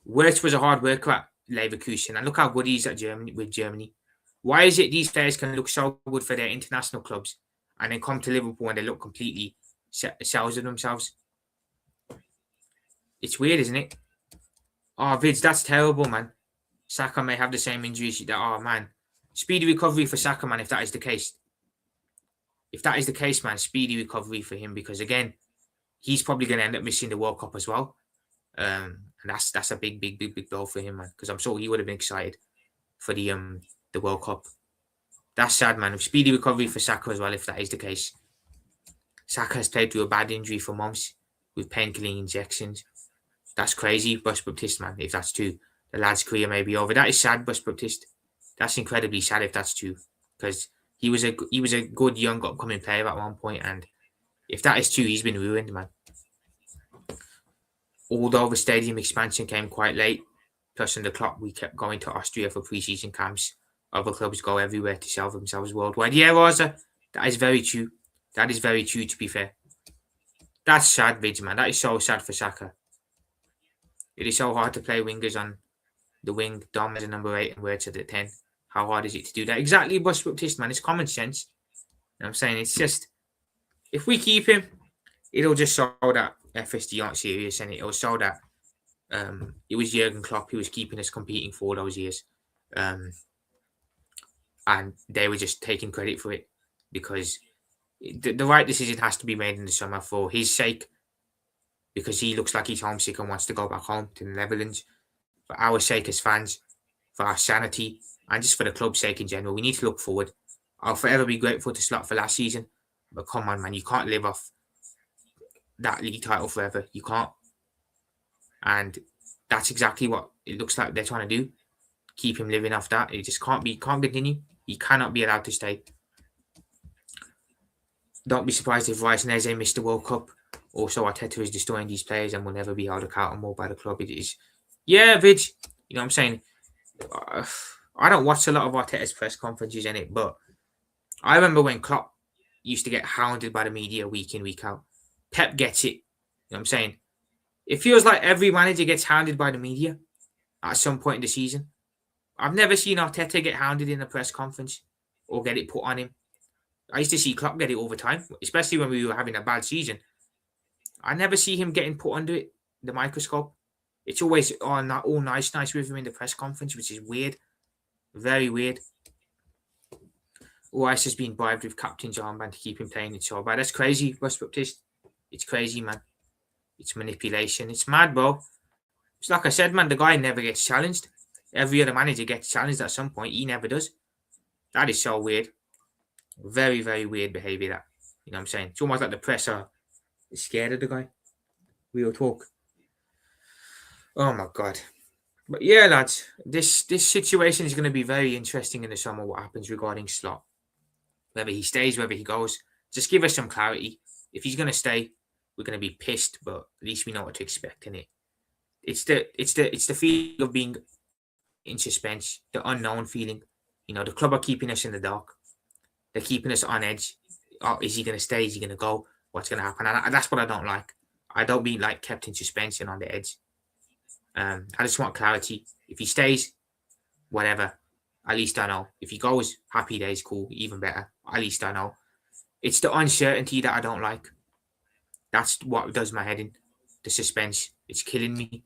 Wirtz was a hard worker at Leverkusen, and look how good he's at Germany. Why is it these players can look so good for their international clubs and then come to Liverpool and they look completely shells of themselves? It's weird, isn't it? Oh, Vids, that's terrible, man. Saka may have the same injuries. Oh, man. Speedy recovery for Saka, man, if that is the case. If that is the case, man, speedy recovery for him because, again, he's probably going to end up missing the World Cup as well. And that's a big blow for him, man, because I'm sure he would have been excited for the World Cup. That's sad, man. Speedy recovery for Saka as well, if that is the case. Saka has played through a bad injury for months with painkilling injections. That's crazy, Bus Baptiste, man, if that's true. The lad's career may be over. That is sad, Bus Baptiste. That's incredibly sad if that's true. Because he was a good young upcoming player at one point, and if that is true, he's been ruined, man. Although the stadium expansion came quite late, plus in the clock, we kept going to Austria for pre-season camps. Other clubs go everywhere to sell themselves worldwide. Yeah, Rosa, that is very true. That is very true, to be fair. That's sad, Vids, man. That is so sad for Saka. It is so hard to play wingers on the wing. Dom as a number 8 and Wirtz at the 10. How hard is it to do that? Exactly, Bus Baptiste, man. It's common sense. You know what I'm saying? It's just, if we keep him, it'll just show that FSD aren't serious, and it'll show that it was Jurgen Klopp who was keeping us competing for those years. And they were just taking credit for it because the right decision has to be made in the summer for his sake, because he looks like he's homesick and wants to go back home to the Netherlands. For our sake as fans, for our sanity, and just for the club's sake in general, we need to look forward. I'll forever be grateful to Slot for last season, but come on, man, you can't live off that league title forever. You can't. And that's exactly what it looks like they're trying to do. Keep him living off that. It just can't continue. He cannot be allowed to stay. Don't be surprised if Rice and Eze missed the World Cup. Also, Arteta is destroying these players and will never be held accountable by the club. It is. Yeah, Vidge. You know what I'm saying? I don't watch a lot of Arteta's press conferences in it, but I remember when Klopp used to get hounded by the media week in, week out. Pep gets it. You know what I'm saying? It feels like every manager gets hounded by the media at some point in the season. I've never seen Arteta get hounded in a press conference or get it put on him. I used to see Klopp get it all the time, especially when we were having a bad season. I never see him getting put under the microscope. It's always all nice with him in the press conference, which is weird. Very weird. Rice has been bribed with captain's armband to keep him playing. It's so bad. That's crazy, Bus Baptiste. It's crazy, man. It's manipulation. It's mad, bro. It's like I said, man, the guy never gets challenged. Every other manager gets challenged at some point. He never does. That is so weird. Very, very weird behaviour, that. You know what I'm saying? It's almost like the press are scared of the guy. Real talk. Oh, my God. But yeah, lads, this situation is going to be very interesting in the summer, what happens regarding Slot. Whether he stays, whether he goes. Just give us some clarity. If he's going to stay, we're going to be pissed, but at least we know what to expect in it. It's the feeling of being in suspense, the unknown feeling. You know, the club are keeping us in the dark. They're keeping us on edge. Oh, is he going to stay? Is he going to go? What's going to happen? And that's what I don't like. I don't be like kept in suspense and on the edge. I just want clarity. If he stays, whatever. At least I know. If he goes, happy days, cool, even better. At least I know. It's the uncertainty that I don't like. That's what does my head in. The suspense. It's killing me.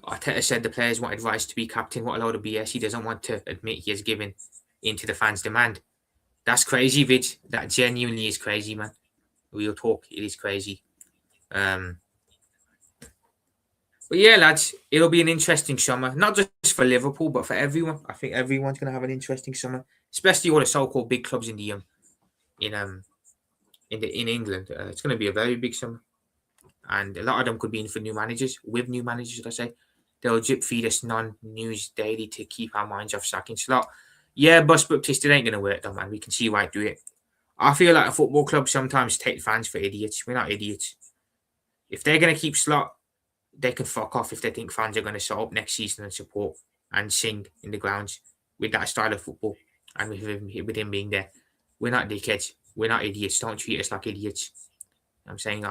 Arteta said the players wanted Rice to be captain. What a load of BS. He doesn't want to admit he has given into the fans' demand. That's crazy, Vid. That genuinely is crazy, man. Real talk. It is crazy. But yeah, lads, it'll be an interesting summer. Not just for Liverpool, but for everyone. I think everyone's going to have an interesting summer, especially all the so-called big clubs in the in England. It's going to be a very big summer, and a lot of them could be in for new managers. With new managers, should I say? They'll drip feed us non-news daily to keep our minds off sacking Slot. Yeah, Bus Baptiste, it ain't going to work though, man. We can see right through it. I feel like a football club sometimes take fans for idiots. We're not idiots. If they're going to keep Slot, they can fuck off if they think fans are going to show up next season and support and sing in the grounds with that style of football and with him being there. We're not dickheads. We're not idiots. Don't treat us like idiots. I'm saying,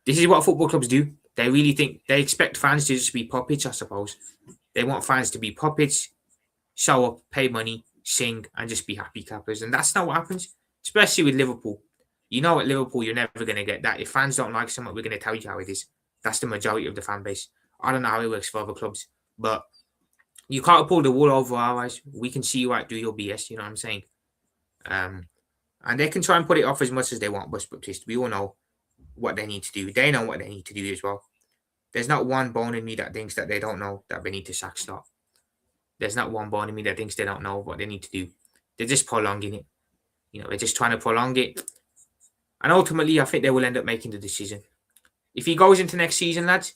this is what football clubs do. They really think they expect fans to just be puppets, I suppose. They want fans to be puppets, show up, pay money, sing, and just be happy clappers. And that's not what happens, especially with Liverpool. You know, at Liverpool, you're never going to get that. If fans don't like something, we're going to tell you how it is. That's the majority of the fan base. I don't know how it works for other clubs, but you can't pull the wool over our eyes. We can see right through your BS, you know what I'm saying? And they can try and put it off as much as they want, but we all know what they need to do. They know what they need to do as well. There's not one bone in me that thinks that they don't know that they need to sack Slot. There's not one bone in me that thinks they don't know what they need to do. They're just prolonging it. You know, they're just trying to prolong it. And ultimately, I think they will end up making the decision. If he goes into next season, lads,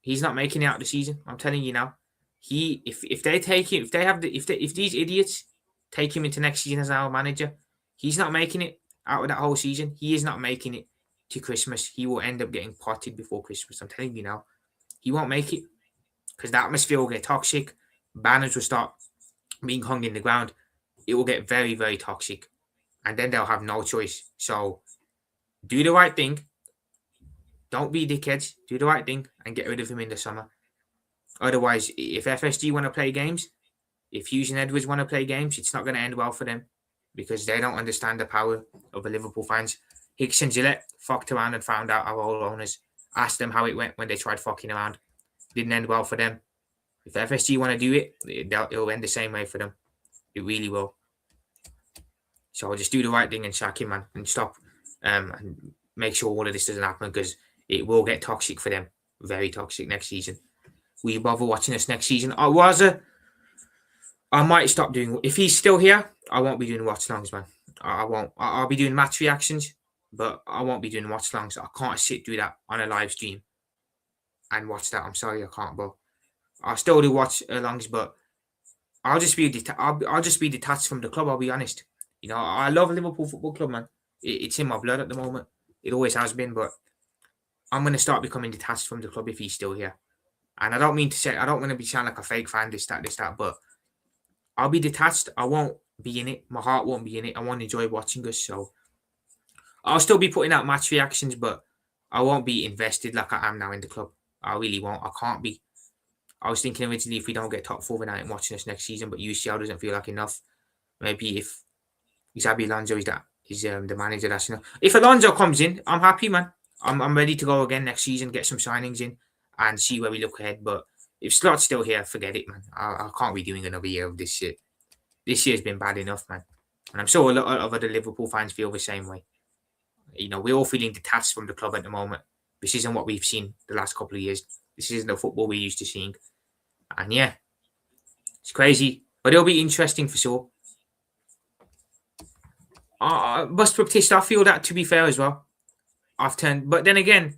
he's not making it out of the season. I'm telling you now. If they take him, if these idiots take him into next season as our manager, he's not making it out of that whole season. He is not making it to Christmas. He will end up getting potted before Christmas. I'm telling you now. He won't make it because the atmosphere will get toxic. Banners will start being hung in the ground. It will get very, very toxic. And then they'll have no choice. So do the right thing. Don't be dickheads. Do the right thing and get rid of him in the summer. Otherwise, if FSG want to play games, if Hughes and Edwards want to play games, it's not going to end well for them because they don't understand the power of the Liverpool fans. Hicks and Gillette fucked around and found out our old owners. Asked them how it went when they tried fucking around. Didn't end well for them. If FSG want to do it, it'll end the same way for them. It really will. So just do the right thing and sack him, man, and stop and make sure all of this doesn't happen because it will get toxic for them. Very toxic next season. Will you bother watching us next season? I might stop doing... If he's still here, I won't be doing watch-longs, man. I won't. I'll be doing match reactions, but I won't be doing watch-longs. I can't sit through that on a live stream and watch that. I'm sorry, I can't, bro. I'll still do watch-alongs, but I'll just be detached from the club, I'll be honest. You know, I love Liverpool Football Club, man. It's in my blood at the moment. It always has been, but I'm going to start becoming detached from the club if he's still here. And I don't mean to say, I don't want to be sound like a fake fan, this, that, but I'll be detached. I won't be in it. My heart won't be in it. I won't enjoy watching us. So I'll still be putting out match reactions, but I won't be invested like I am now in the club. I really won't. I can't be. I was thinking originally if we don't get top 4, we're not watching us next season, but UCL doesn't feel like enough. Maybe if Xabi Alonso is the manager, that's enough. If Alonso comes in, I'm happy, man. I'm ready to go again next season, get some signings in and see where we look ahead. But if Slot's still here, forget it, man. I can't be doing another year of this shit. This year's been bad enough, man. And I'm sure a lot of other Liverpool fans feel the same way. You know, we're all feeling detached from the club at the moment. This isn't what we've seen the last couple of years. This isn't the football we're used to seeing. And yeah, it's crazy. But it'll be interesting for sure. Bus Baptiste, I feel that, to be fair as well. But then again,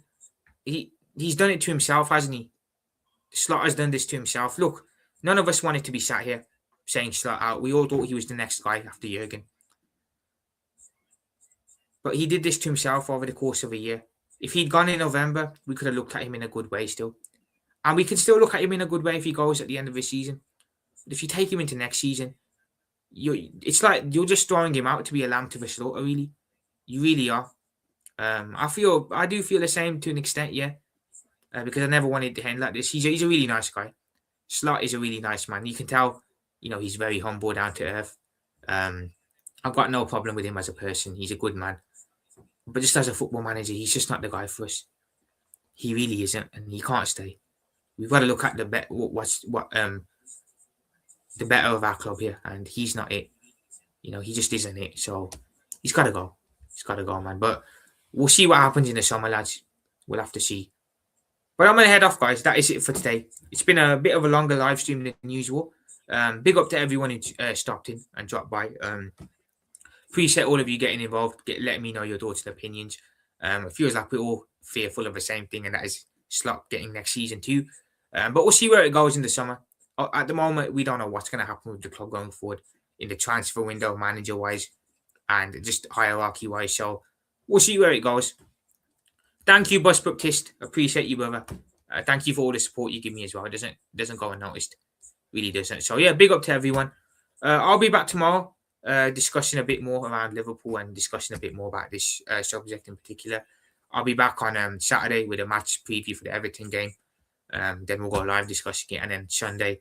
he's done it to himself, hasn't he? Slot has done this to himself. Look, none of us wanted to be sat here saying Slot out. We all thought he was the next guy after Jurgen. But he did this to himself over the course of a year. If he'd gone in November, we could have looked at him in a good way still. And we can still look at him in a good way if he goes at the end of the season. But if you take him into next season, it's like you're just throwing him out to be a lamb to the slaughter, really. You really are. I do feel the same to an extent, yeah. Because I never wanted to end like this. He's a really nice guy. Slot is a really nice man. You can tell, you know, he's very humble, down to earth. I've got no problem with him as a person. He's a good man. But just as a football manager, he's just not the guy for us. He really isn't, and he can't stay. We've got to look at the better of our club here, and he's not it. You know, he just isn't it. So he's got to go. He's got to go, man. But we'll see what happens in the summer, lads. We'll have to see. But I'm going to head off, guys. That is it for today. It's been a bit of a longer live stream than usual. Big up to everyone who stopped in and dropped by. Appreciate all of you getting involved, letting me know your thoughts and opinions. It feels like we're all fearful of the same thing, and that is Slot getting next season too. But we'll see where it goes in the summer. At the moment, we don't know what's going to happen with the club going forward in the transfer window, manager-wise, and just hierarchy-wise. So we'll see where it goes. Thank you, Bus Baptiste. Appreciate you, brother. Thank you for all the support you give me as well. It doesn't go unnoticed. Really doesn't. So yeah, big up to everyone. I'll be back tomorrow, discussing a bit more around Liverpool and discussing a bit more about this subject in particular. I'll be back on Saturday with a match preview for the Everton game. Then we'll go live discussing it, and then Sunday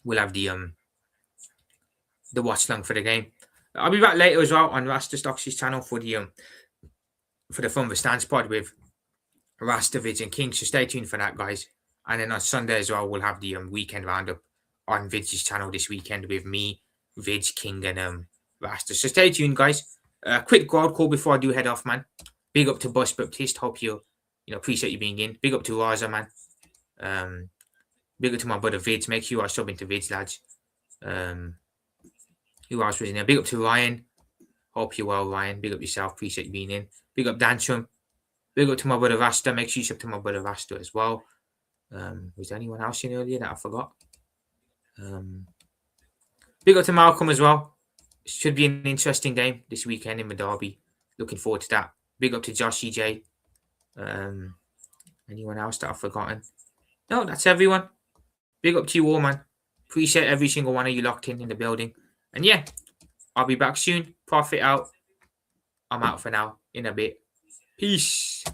we'll have the watch long for the game. I'll be back later as well on Rasta Stocks' channel for the Fun the Stands pod with Rasta, Vids and King. So stay tuned for that, guys. And then on Sunday as well, we'll have the weekend roundup on Vids' channel this weekend with me, Vids, King, and Rasta. So stay tuned, guys. Quick crowd call before I do head off, man. Big up to Bus Baptiste. Hope you appreciate you being in. Big up to Raza, man. Big up to my brother Vids. Make sure you are subbing to Vids, lads. Who else was in there? Big up to Ryan. Hope you're well, Ryan. Big up yourself. Appreciate you being in. Big up Danchum. Big up to my brother Rasta. Make sure you sub to my brother Rasta as well. Was there anyone else in earlier that I forgot? Big up to Malcolm as well. Should be an interesting game this weekend in the derby. Looking forward to that. Big up to Josh EJ. Anyone else that I've forgotten? No, that's everyone. Big up to you all, man. Appreciate every single one of you locked in the building. And yeah, I'll be back soon. Profit out. I'm out for now in a bit. Peace.